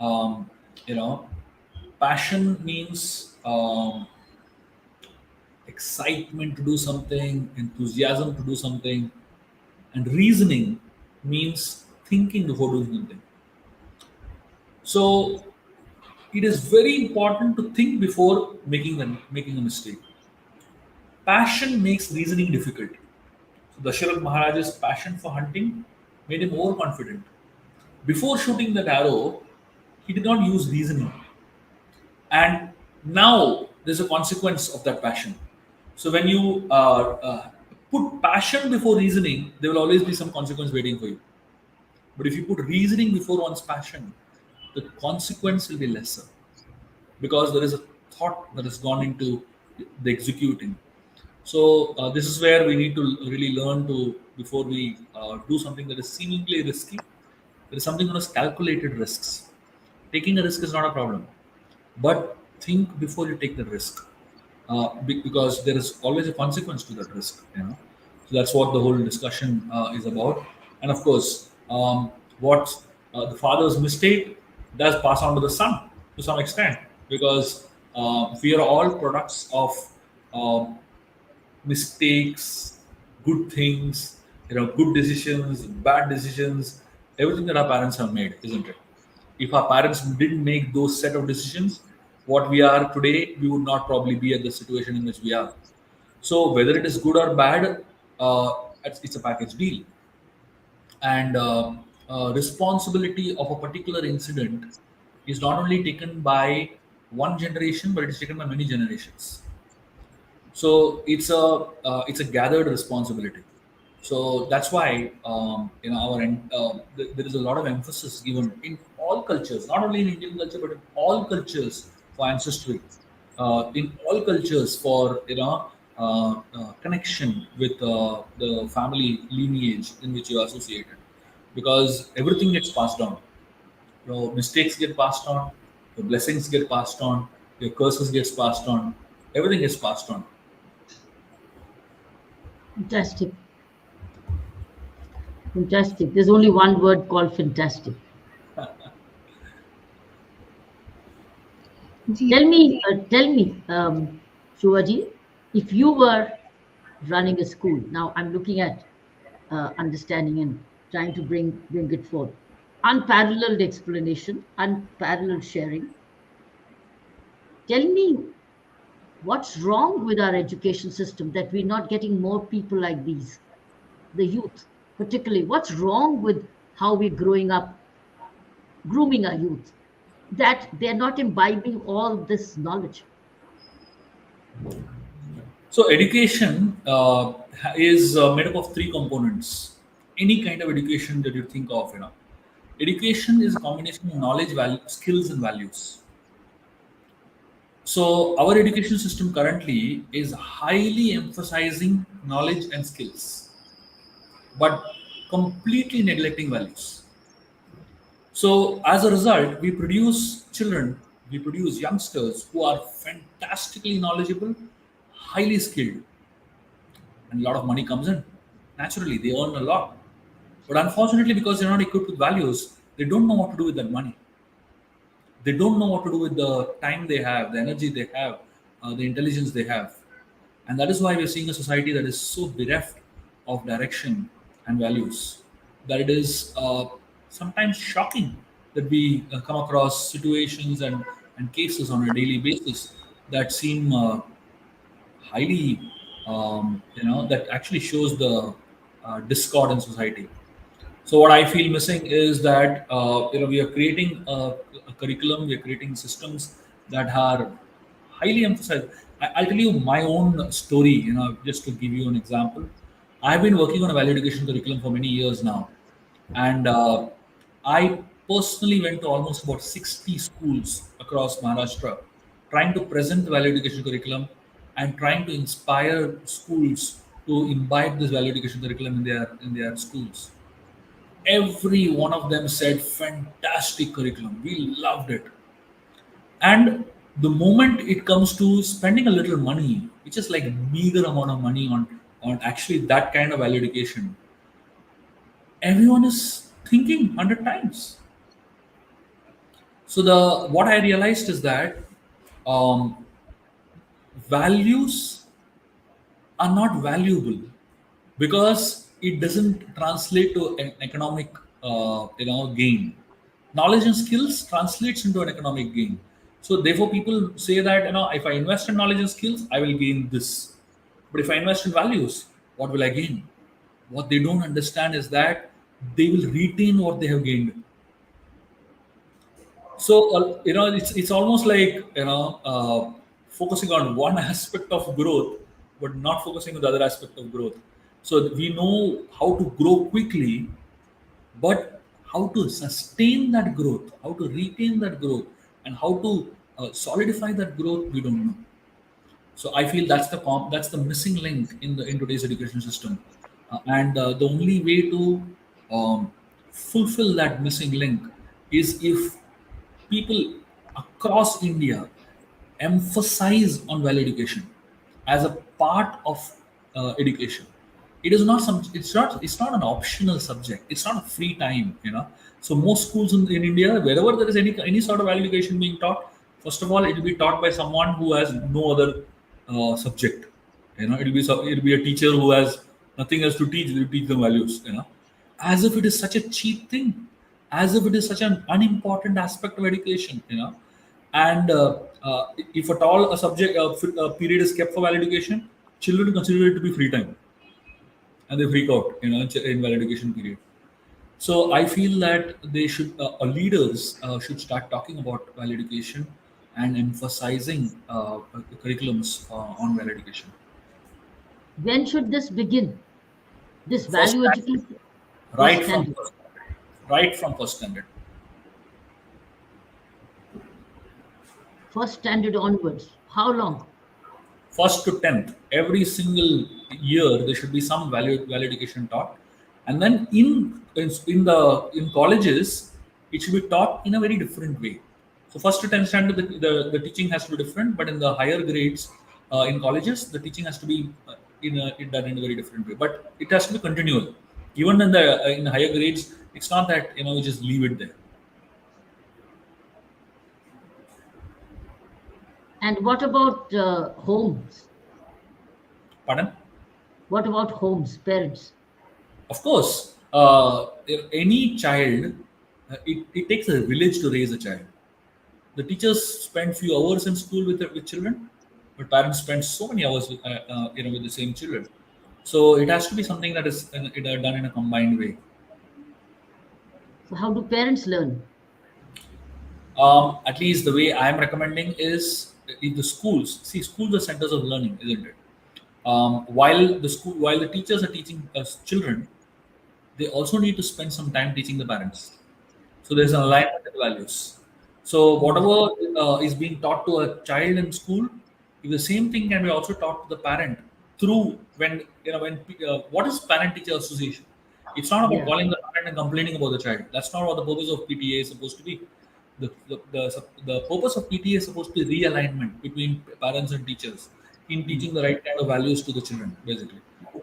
Um, you know, Passion means excitement to do something, enthusiasm to do something, and reasoning means thinking before doing something. So it is very important to think before making a mistake. Passion makes reasoning difficult. So Dasharatha Maharaj's passion for hunting made him overconfident. Before shooting that arrow, he did not use reasoning. And now there's a consequence of that passion. So when you put passion before reasoning, there will always be some consequence waiting for you. But if you put reasoning before one's passion, the consequence will be lesser because there is a thought that has gone into the executing. So this is where we need to really learn to, before we do something that is seemingly risky, there is something known as calculated risks. Taking a risk is not a problem, but think before you take the risk, because there is always a consequence to that risk. So that's what the whole discussion is about. And of course, what the father's mistake does pass on to the son to some extent, because we are all products of um, mistakes, good things, good decisions, bad decisions, everything that our parents have made, isn't it? If our parents didn't make those set of decisions, what we are today, we would not probably be at the situation in which we are. So whether it is good or bad, it's a package deal. And responsibility of a particular incident is not only taken by one generation, but it is taken by many generations. So it's a gathered responsibility. So that's why there is a lot of emphasis given in all cultures, not only in Indian culture but in all cultures, for ancestry, in all cultures for connection with the family lineage in which you are associated, because everything gets passed on. Your mistakes get passed on, your blessings get passed on, your curses gets passed on, everything gets passed on. Fantastic. Fantastic. There's only one word called fantastic. जी, Tell me, Shubhaji, if you were running a school, now I'm looking at understanding and trying to bring it forth. Unparalleled explanation, unparalleled sharing. Tell me what's wrong with our education system that we're not getting more people like these, the youth, particularly. What's wrong with how we're growing up, grooming our youth, that they're not imbibing all this knowledge? So education is made up of three components. Any kind of education that you think of, education is a combination of knowledge, value, skills, and values. So our education system currently is highly emphasizing knowledge and skills, but completely neglecting values. So as a result, we produce children, we produce youngsters who are fantastically knowledgeable, highly skilled, and a lot of money comes in. Naturally, they earn a lot. But unfortunately, because they're not equipped with values, they don't know what to do with that money. They don't know what to do with the time they have, the energy they have, the intelligence they have. And that is why we're seeing a society that is so bereft of direction and values that it is sometimes shocking that we come across situations and cases on a daily basis that seem highly, that actually shows the discord in society. So what I feel missing is that we are creating a curriculum, we are creating systems that are highly emphasized. I'll tell you my own story. Just to give you an example, I've been working on a value education curriculum for many years now, and I personally went to almost about 60 schools across Maharashtra, trying to present the value education curriculum and trying to inspire schools to imbibe this value education curriculum in their schools. Every one of them said, fantastic curriculum, we loved it. And the moment it comes to spending a little money, which is like meager amount of money on actually that kind of value education, everyone is thinking 100 times. So the what I realized is that um, values are not valuable because it doesn't translate to an economic gain. Knowledge and skills translates into an economic gain. So therefore people say that if I invest in knowledge and skills I will gain this, but if I invest in values, what will I gain? What they don't understand is that they will retain what they have gained. So it's almost like focusing on one aspect of growth but not focusing on the other aspect of growth. So we know how to grow quickly, but how to sustain that growth, how to retain that growth, and how to solidify that growth, we don't know. So I feel that's the missing link in today's education system. And the only way to fulfill that missing link is if people across India emphasize on value education as a part of education. It is not some. It's not an optional subject. It's not a free time. So most schools in India, wherever there is any sort of value education being taught, first of all, it will be taught by someone who has no other subject. It'll be a teacher who has nothing else to teach. They will teach them values. As if it is such a cheap thing, as if it is such an unimportant aspect of education. And if at all a period is kept for valid education, children consider it to be free time, and they freak out, in valid education period. So I feel that they should, leaders should start talking about valid education and emphasizing curriculums on valid education. When should this begin? This First value standard, education first right from standard. first standard, right from first standard. First standard onwards. How long? First to 10th, every single year there should be some value education taught. And then in colleges it should be taught in a very different way. So first to 10th standard, the teaching has to be different, but in the higher grades, in colleges the teaching has to be done in a very different way, but it has to be continual. Even in the higher grades, it's not that you just leave it there. And what about homes? Pardon? What about homes, parents? Of course, if any child, it takes a village to raise a child. The teachers spend few hours in school with children, but parents spend so many hours with the same children. So it has to be something that is done in a combined way. So how do parents learn? At least the way I am recommending is in the schools. See, schools are centers of learning, isn't it? While the teachers are teaching us children, they also need to spend some time teaching the parents. So there's an alignment in values. So whatever is being taught to a child in school, if the same thing can be also taught to the parent through what is parent teacher association? It's not about Yeah. calling the parent and complaining about the child. That's not what the purpose of PTA is supposed to be. The purpose of PTA is supposed to be realignment between parents and teachers in teaching the right kind of values to the children. Basically,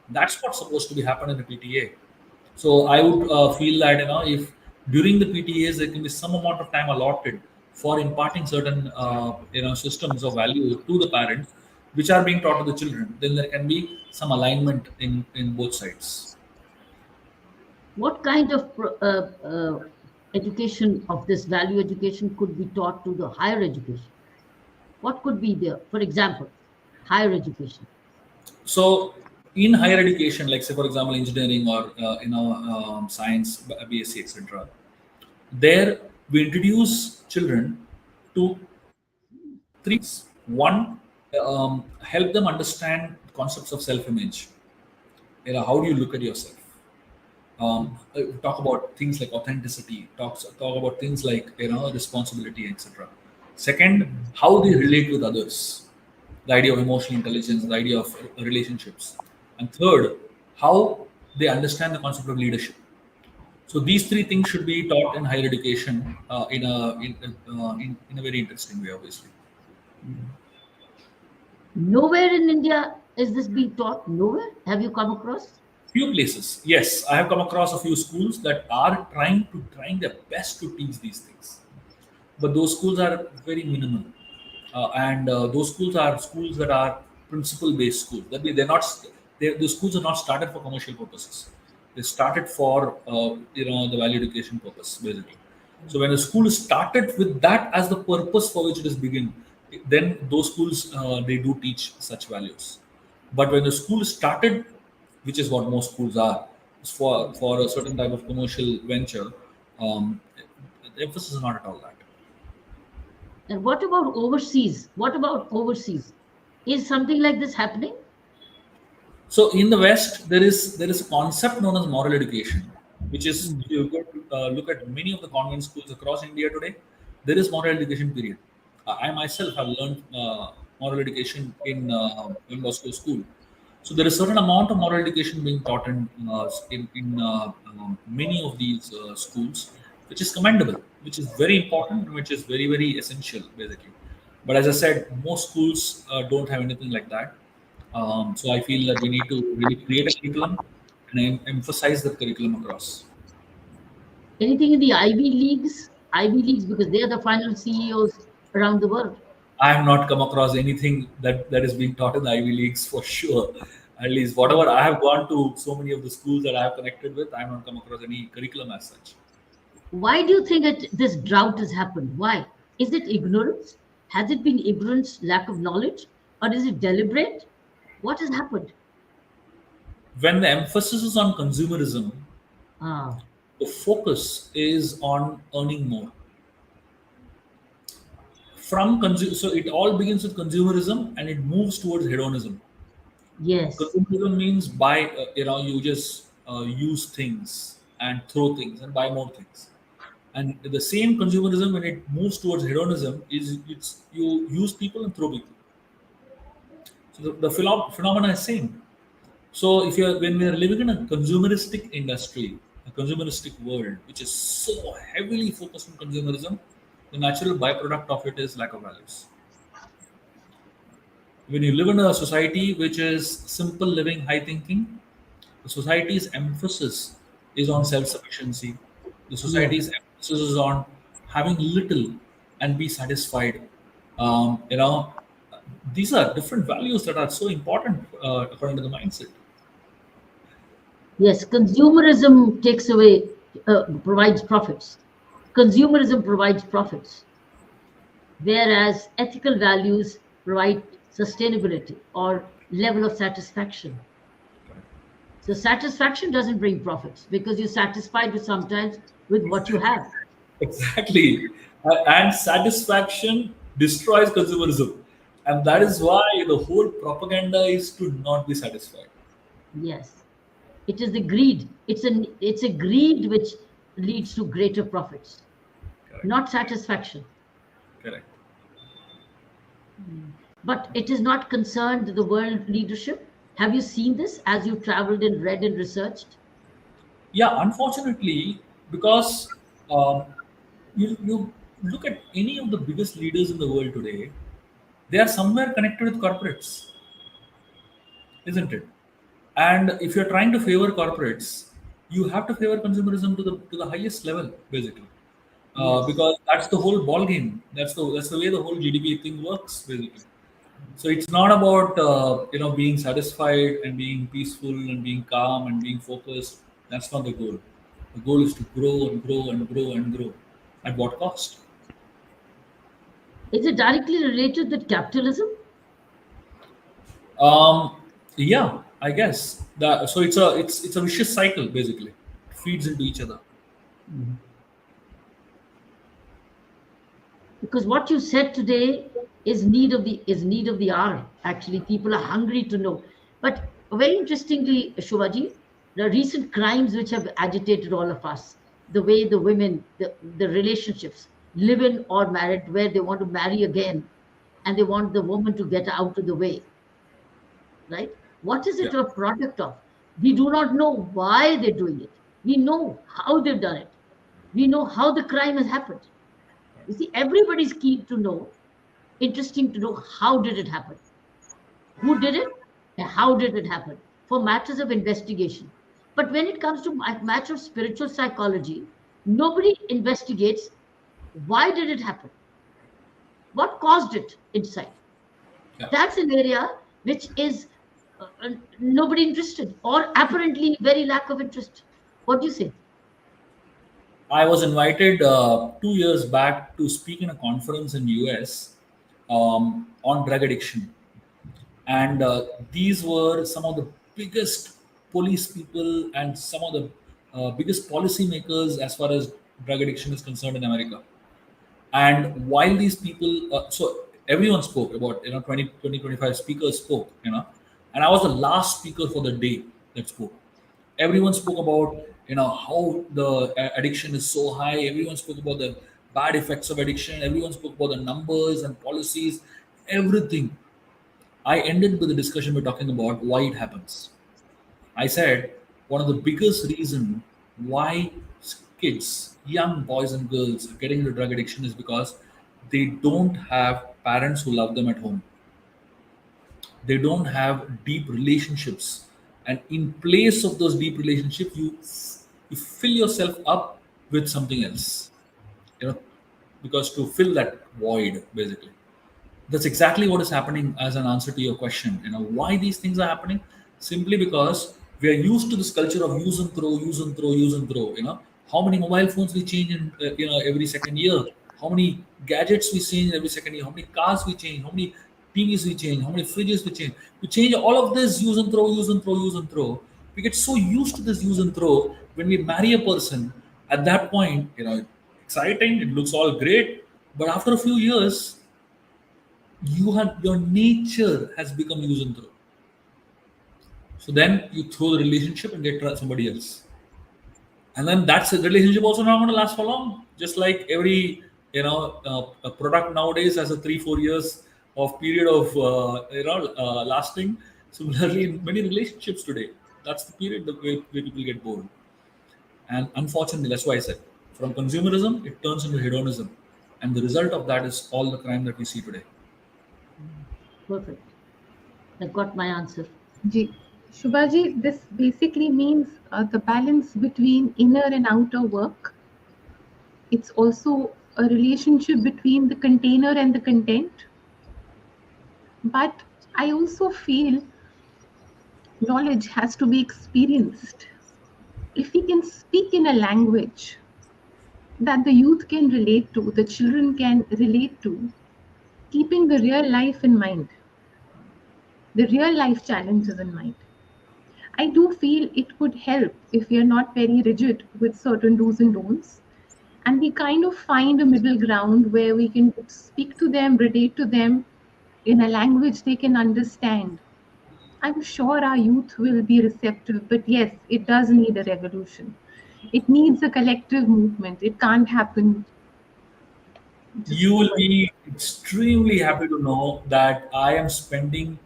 that's what's supposed to be happen in the PTA. So I would feel that if during the PTAs there can be some amount of time allotted for imparting certain systems of value to the parents, which are being taught to the children, then there can be some alignment in both sides. What kind of education of this value education could be taught to the higher education? What could be there? For example, higher education. So in higher education, like say for example engineering or science, BSc, etc., there we introduce children to three things. One, help them understand concepts of self-image. How do you look at yourself? Talk about things like authenticity. Talk about things like responsibility, etc. Second, how they relate with others. The idea of emotional intelligence, the idea of relationships, and third, how they understand the concept of leadership. So these three things should be taught in higher education in a very interesting way, obviously. Nowhere in India is this being taught. Nowhere. Have you come across? Few places, yes, I have come across a few schools that are trying their best to teach these things, but those schools are very minimal, and those schools are schools that are principle based schools. That means the schools are not started for commercial purposes. They started for the value education purpose basically. So when a school is started with that as the purpose for which it is begin, then those schools they do teach such values. But when the school is started, which is what most schools are, is for a certain type of commercial venture, um, the emphasis is not at all that. And what about overseas? What about overseas? Is something like this happening? So in the West, there is a concept known as moral education, which is Hmm. if you go to, look at many of the convent schools across India today, there is moral education period. I myself have learned moral education in Moscow school. So there is certain amount of moral education being taught in many of these schools, which is commendable, which is very important, which is very very essential basically. But as I said, most schools don't have anything like that. So I feel that we need to really create a curriculum and emphasize the curriculum across. Anything in the Ivy Leagues? Ivy Leagues, because they are the final CEOs around the world. I have not come across anything that is being taught in the Ivy Leagues for sure. At least whatever I have gone to, so many of the schools that I have connected with, I have not come across any curriculum as such. Why do you think this drought has happened? Why? Is it ignorance? Has it been ignorance, lack of knowledge? Or is it deliberate? What has happened? When the emphasis is on consumerism, Ah, the focus is on earning more. So it all begins with consumerism and it moves towards hedonism. yes. Consumerism means buy, you just use things and throw things and buy more things. And the same consumerism, when it moves towards hedonism, is it's you use people and throw people. So the phenomena is same. So when we are living in a consumeristic industry, a consumeristic world, which is so heavily focused on consumerism, the natural byproduct of it is lack of values. When you live in a society which is simple living, high thinking, the society's emphasis is on self-sufficiency. The Yes. society's emphasis is on having little and be satisfied. Um, you know, these are different values that are so important according to the mindset. Yes. Consumerism takes away, provides profits. Consumerism provides profits, whereas ethical values provide sustainability or level of satisfaction. So satisfaction doesn't bring profits because you're satisfied with sometimes with what you have. Exactly. And satisfaction destroys consumerism. And that is why the whole propaganda is to not be satisfied. Yes. It is the greed. It's a greed which leads to greater profits, Correct. not satisfaction. Correct. But it is not concerned the world leadership. Have you seen this as you traveled and read and researched? Yeah, unfortunately, because um, you look at any of the biggest leaders in the world today, they are somewhere connected with corporates, isn't it? And if you're trying to favor corporates, you have to favor consumerism to the highest level, basically. Yes. because that's the whole ball game. That's the way the whole GDP thing works basically. So it's not about being satisfied and being peaceful and being calm and being focused. That's not the goal. The goal is to grow and grow and grow and grow. At what cost? Is it directly related with capitalism? Um, yeah, I guess that. So it's a vicious cycle basically. It feeds into each other. Because what you said today is need of the hour. Actually, people are hungry to know. But very interestingly, Shubhaji, the recent crimes which have agitated all of us, the way the women, the relationships, live in or married, where they want to marry again, and they want the woman to get out of the way, right? What is Yeah, it a product of? We do not know why they're doing it. We know how they've done it. We know how the crime has happened. You see, everybody's keen to know, interesting to know how did it happen, who did it, and how did it happen for matters of investigation. But when it comes to matter of spiritual psychology, nobody investigates why did it happen, what caused it inside. yeah. That's an area which is nobody interested, or apparently very lack of interest. What do you say? I was invited 2 years back to speak in a conference in US on drug addiction, and these were some of the biggest police people and some of the biggest policymakers as far as drug addiction is concerned in America. And while these people, so everyone spoke about 20 25 speakers spoke, and I was the last speaker for the day that spoke. Everyone spoke about how the addiction is so high. Everyone spoke about the bad effects of addiction. Everyone spoke about the numbers and policies, everything. I ended with the discussion by talking about why it happens. I said one of the biggest reason why kids, young boys and girls, are getting into drug addiction is because they don't have parents who love them at home. They don't have deep relationships, and in place of those deep relationships, you fill yourself up with something else. You know, because to fill that void, basically. That's exactly what is happening as an answer to your question. Why these things are happening? Simply because we are used to this culture of use and throw, use and throw, use and throw. How many mobile phones we change in every second year? How many gadgets we change every second year? How many cars we change? How many TVs we change? How many fridges we change? We change all of this use and throw, use and throw, use and throw. We get so used to this use and throw. When we marry a person, at that point, exciting. It looks all great, but after a few years, your nature has become use and throw. So then you throw the relationship and get somebody else, and then that's a relationship also not going to last for long. Just like every a product nowadays has a 3 4 years of period of lasting. Similarly, in many relationships today, that's the period where people get bored. And unfortunately, that's why I said from consumerism it turns into hedonism, and the result of that is all the crime that we see today. Perfect. I got my answer. Ji. Shubhaji, this basically means the balance between inner and outer work. It's also a relationship between the container and the content. But I also feel knowledge has to be experienced. If we can speak in a language that the youth can relate to, the children can relate to, keeping the real life in mind, the real life challenges in mind, I do feel it would help if we are not very rigid with certain do's and don'ts. And we kind of find a middle ground where we can speak to them, relate to them in a language they can understand. I'm sure our youth will be receptive, but yes, it does need a revolution. It needs a collective movement. It can't happen just You will overnight. be extremely happy to know that I am spending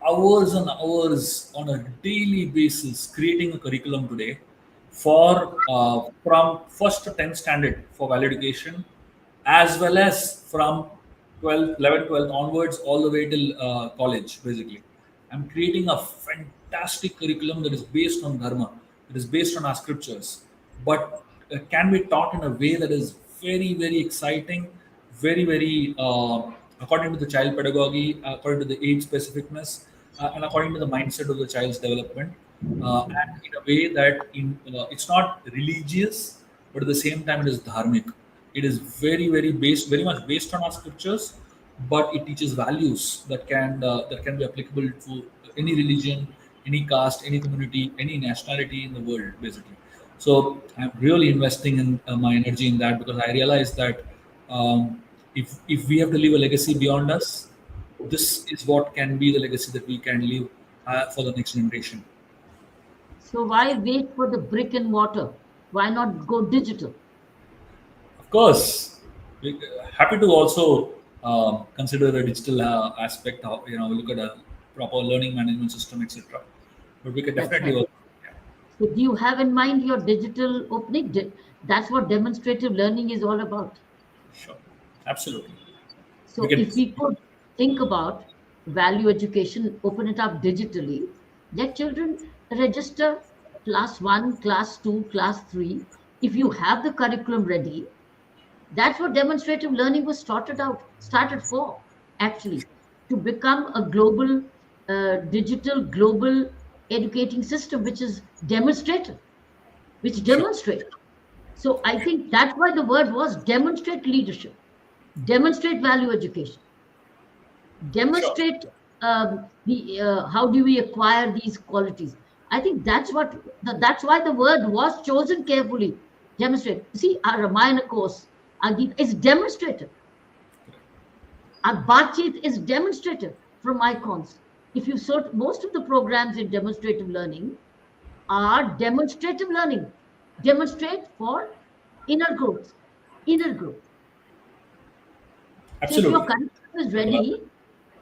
hours and hours on a daily basis creating a curriculum today for from first to 10th standard for validation, as well as from 12th, 11th, 12th onwards all the way till college. Basically, I'm creating a fantastic curriculum that is based on dharma, that is based on our scriptures, but can be taught in a way that is very, very exciting, very, very according to the child pedagogy, according to the age specificness, and according to the mindset of the child's development, and in a way that it's not religious, but at the same time it is dharmic. It is very, very based, very much based on our scriptures, but it teaches values that can be applicable to any religion, any caste, any community, any nationality in the world, basically. So I'm really investing in my energy in that because I realize that if we have to leave a legacy beyond us, this is what can be the legacy that we can leave for the next generation. So why wait for the brick and mortar? Why not go digital? Of course, happy to also consider a digital aspect. How look at a proper learning management system, etc. But we can That's definitely right. also, So do you have in mind your digital opening? That's what demonstrative learning is all about. sure, absolutely. We So can if we could think about value education, open it up digitally, let children register class one, class two, class three. If you have the curriculum ready, that's what demonstrative learning was started for, actually, to become a global, digital, global educating system, which is demonstrative, which sure, demonstrates. So I think that's why the word was demonstrate leadership, demonstrate value education, sure, demonstrate the how do we acquire these qualities. I think that's why the word was chosen carefully. Demonstrate. See, our Ramayana course, our Gita is demonstrative. Our Bachit is demonstrative from icons. If you sort most of the programs in demonstrative learning are demonstrative learning. Demonstrate for inner growth. Inner growth. So if your absolutely. curriculum is I love ready,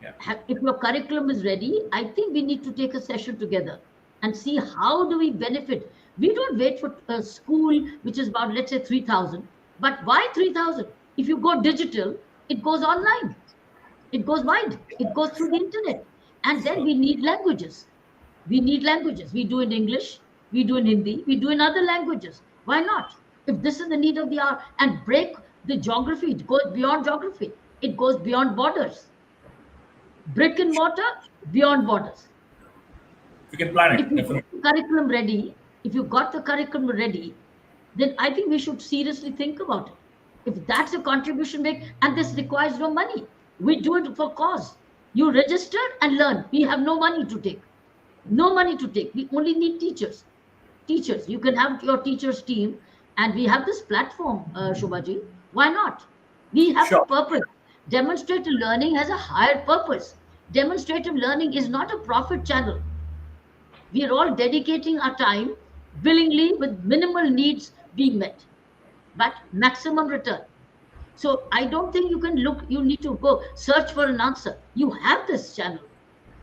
that. Yeah, if your curriculum is ready, I think we need to take a session together and see how do we benefit. We don't wait for a school which is about, let's say, 3,000. But why 3,000? If you go digital, it goes online, it goes wide, it goes through the internet. And then sure, we need languages. We need languages. We do in English, we do in Hindi, we do in other languages. Why not? If this is the need of the hour, and break the geography, it goes beyond geography, it goes beyond borders. Brick and mortar, beyond borders. we can plan If it you got definitely. the curriculum ready, if you got the curriculum ready, then I think we should seriously think about it. If that's a contribution make, and this requires no money, we do it for cause. You register and learn. We have no money to take. No money to take. We only need teachers. Teachers. You can have your teachers team, and we have this platform, Shubhaji. Why not? We have a Sure, purpose. Demonstrative learning has a higher purpose. Demonstrative learning is not a profit channel. We are all dedicating our time willingly with minimal needs being met, but maximum return. So I don't think you can look, you need to go search for an answer. You have this channel.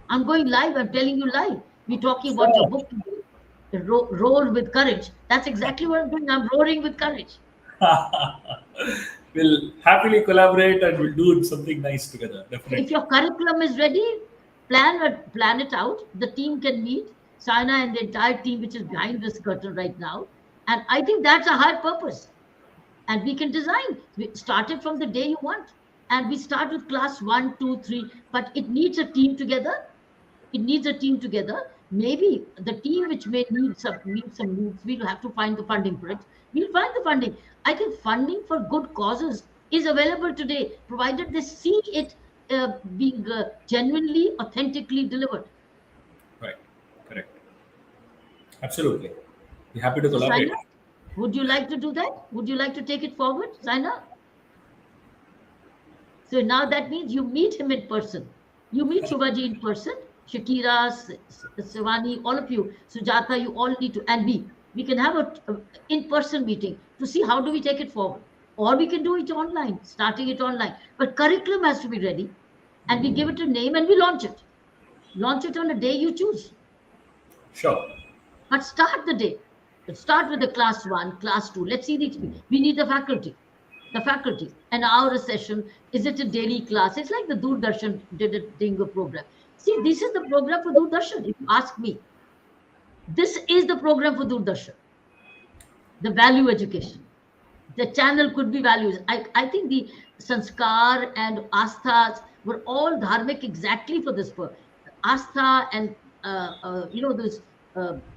I'm going live, I'm telling you live. We're talking about your sure. book today. Roar with courage. That's exactly what I'm doing. I'm roaring with courage. We'll happily collaborate and we'll do something nice together. So if Definitely. your curriculum is ready, plan it out. The team can meet, Sana and the entire team, which is behind this curtain right now. And I think that's a high purpose. And we can design. We start it from the day you want. And we start with class one, two, three, but it needs a team together. It needs a team together. Maybe the team which may need some needs, we'll have to find the funding for it. We'll find the funding. I think funding for good causes is available today, provided they see it being genuinely, authentically delivered. Right. Correct. Absolutely. Be happy to So, collaborate. Saina, would you like to do that? Would you like to take it forward, Saina? So now that means you meet him in person. You meet Shubhaji in person. Shakira, Sivani, all of you, Sujata, you all need to, and me. We can have a in-person meeting to see how do we take it forward. Or we can do it online, starting it online. But curriculum has to be ready, and we give it a name and we launch it. Launch it on a day you choose. Sure. But start the day. Start with the class one, class two. Let's see the. We need the faculty. The faculty. An hour a session. Is it a daily class? It's like the Doordarshan did a thing a program. See, this is the program for Doordarshan. If you ask me, this is the program for Doordarshan. The value education. The channel could be values. I think the sanskar and asthas were all dharmic exactly for this purpose. Astha and those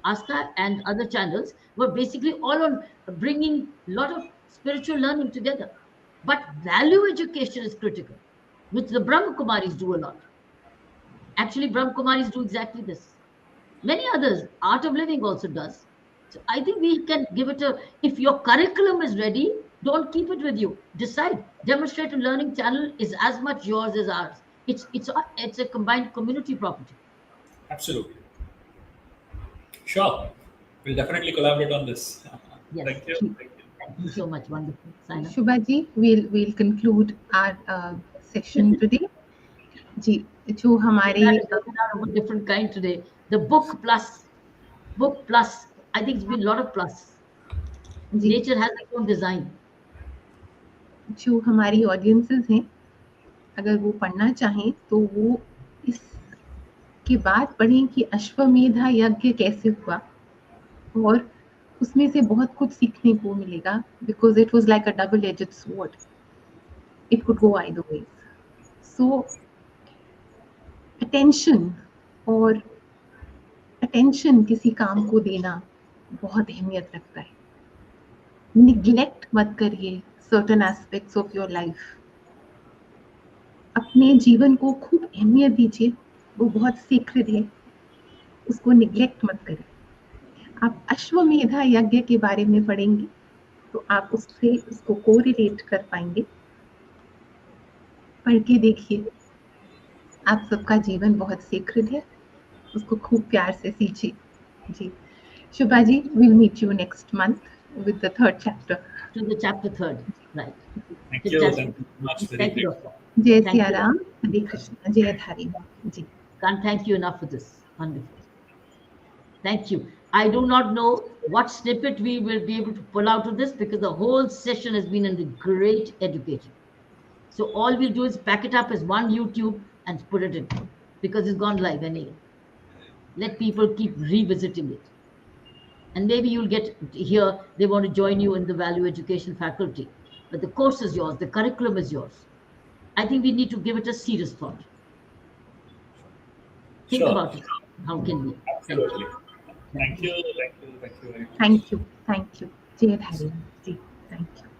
Astha and other channels were basically all on bringing a lot of spiritual learning together. But value education is critical, which the Brahma Kumaris do a lot. Actually, Brahma Kumaris do exactly this. Many others, Art of Living also does. So I think we can give it a, if your curriculum is ready, don't keep it with you. Decide. Demonstrative Learning Channel is as much yours as ours. It's a combined community property. Absolutely. Sure. We'll definitely collaborate on this. Yes. Thank you. जी Thank you. Thank you so much. Wonderful. Sign up. Shubha ji, we'll conclude our session today. जी, जो हमारे That is webinar of a different kind today. The book plus. I think it's been a lot of plus. Ji Nature has its own design. जो हमारी audiences हैं, अगर वो पढ़ना चाहें तो वो इसके बाद पढ़ें कि अश्वमेधा यज्ञ कैसे हुआ, और उसमें से बहुत कुछ सीखने को मिलेगा, because it was like a double aged sword. It could go either ways. So attention, और अटेंशन किसी काम को देना बहुत अहमियत रखता है. निग्लेक्ट मत करिए certain aspects of your life. अपने जीवन को खूब अहमियत दीजिए, वो बहुत सीक्रेट है, उसको निग्लेक्ट मत करें. आप अश्वमेधा यज्ञ के बारे में पढ़ेंगे तो आप उससे उसको कोरिलेट कर पाएंगे. पढ़ के देखिए, आप सबका जीवन बहुत सीक्रेट है, उसको खूब प्यार से सींचिए. जी, Shubha ji, will meet you next month with the third chapter. To the chapter 3rd. Right. Thank you. Thank you so much. Very Thank you, great. Doctor. जय Thank सिया you. राम, हरे कृष्ण, जय धारी. जी, Can't thank you enough for this. Wonderful. Thank you. I do not know what snippet we will be able to pull out of this, because the whole session has been in the great education. So all we'll do is pack it up as one YouTube and put it in, because it's gone live anyway. Let people keep revisiting it. And maybe you'll get here, they want to join you in the value education faculty. But the course is yours, the curriculum is yours. I think we need to give it a serious thought. Think Sure. about it. How can we? Absolutely. Thank you. Thank you. Thank you very much. Thank you, जय धारी. जी, thank you.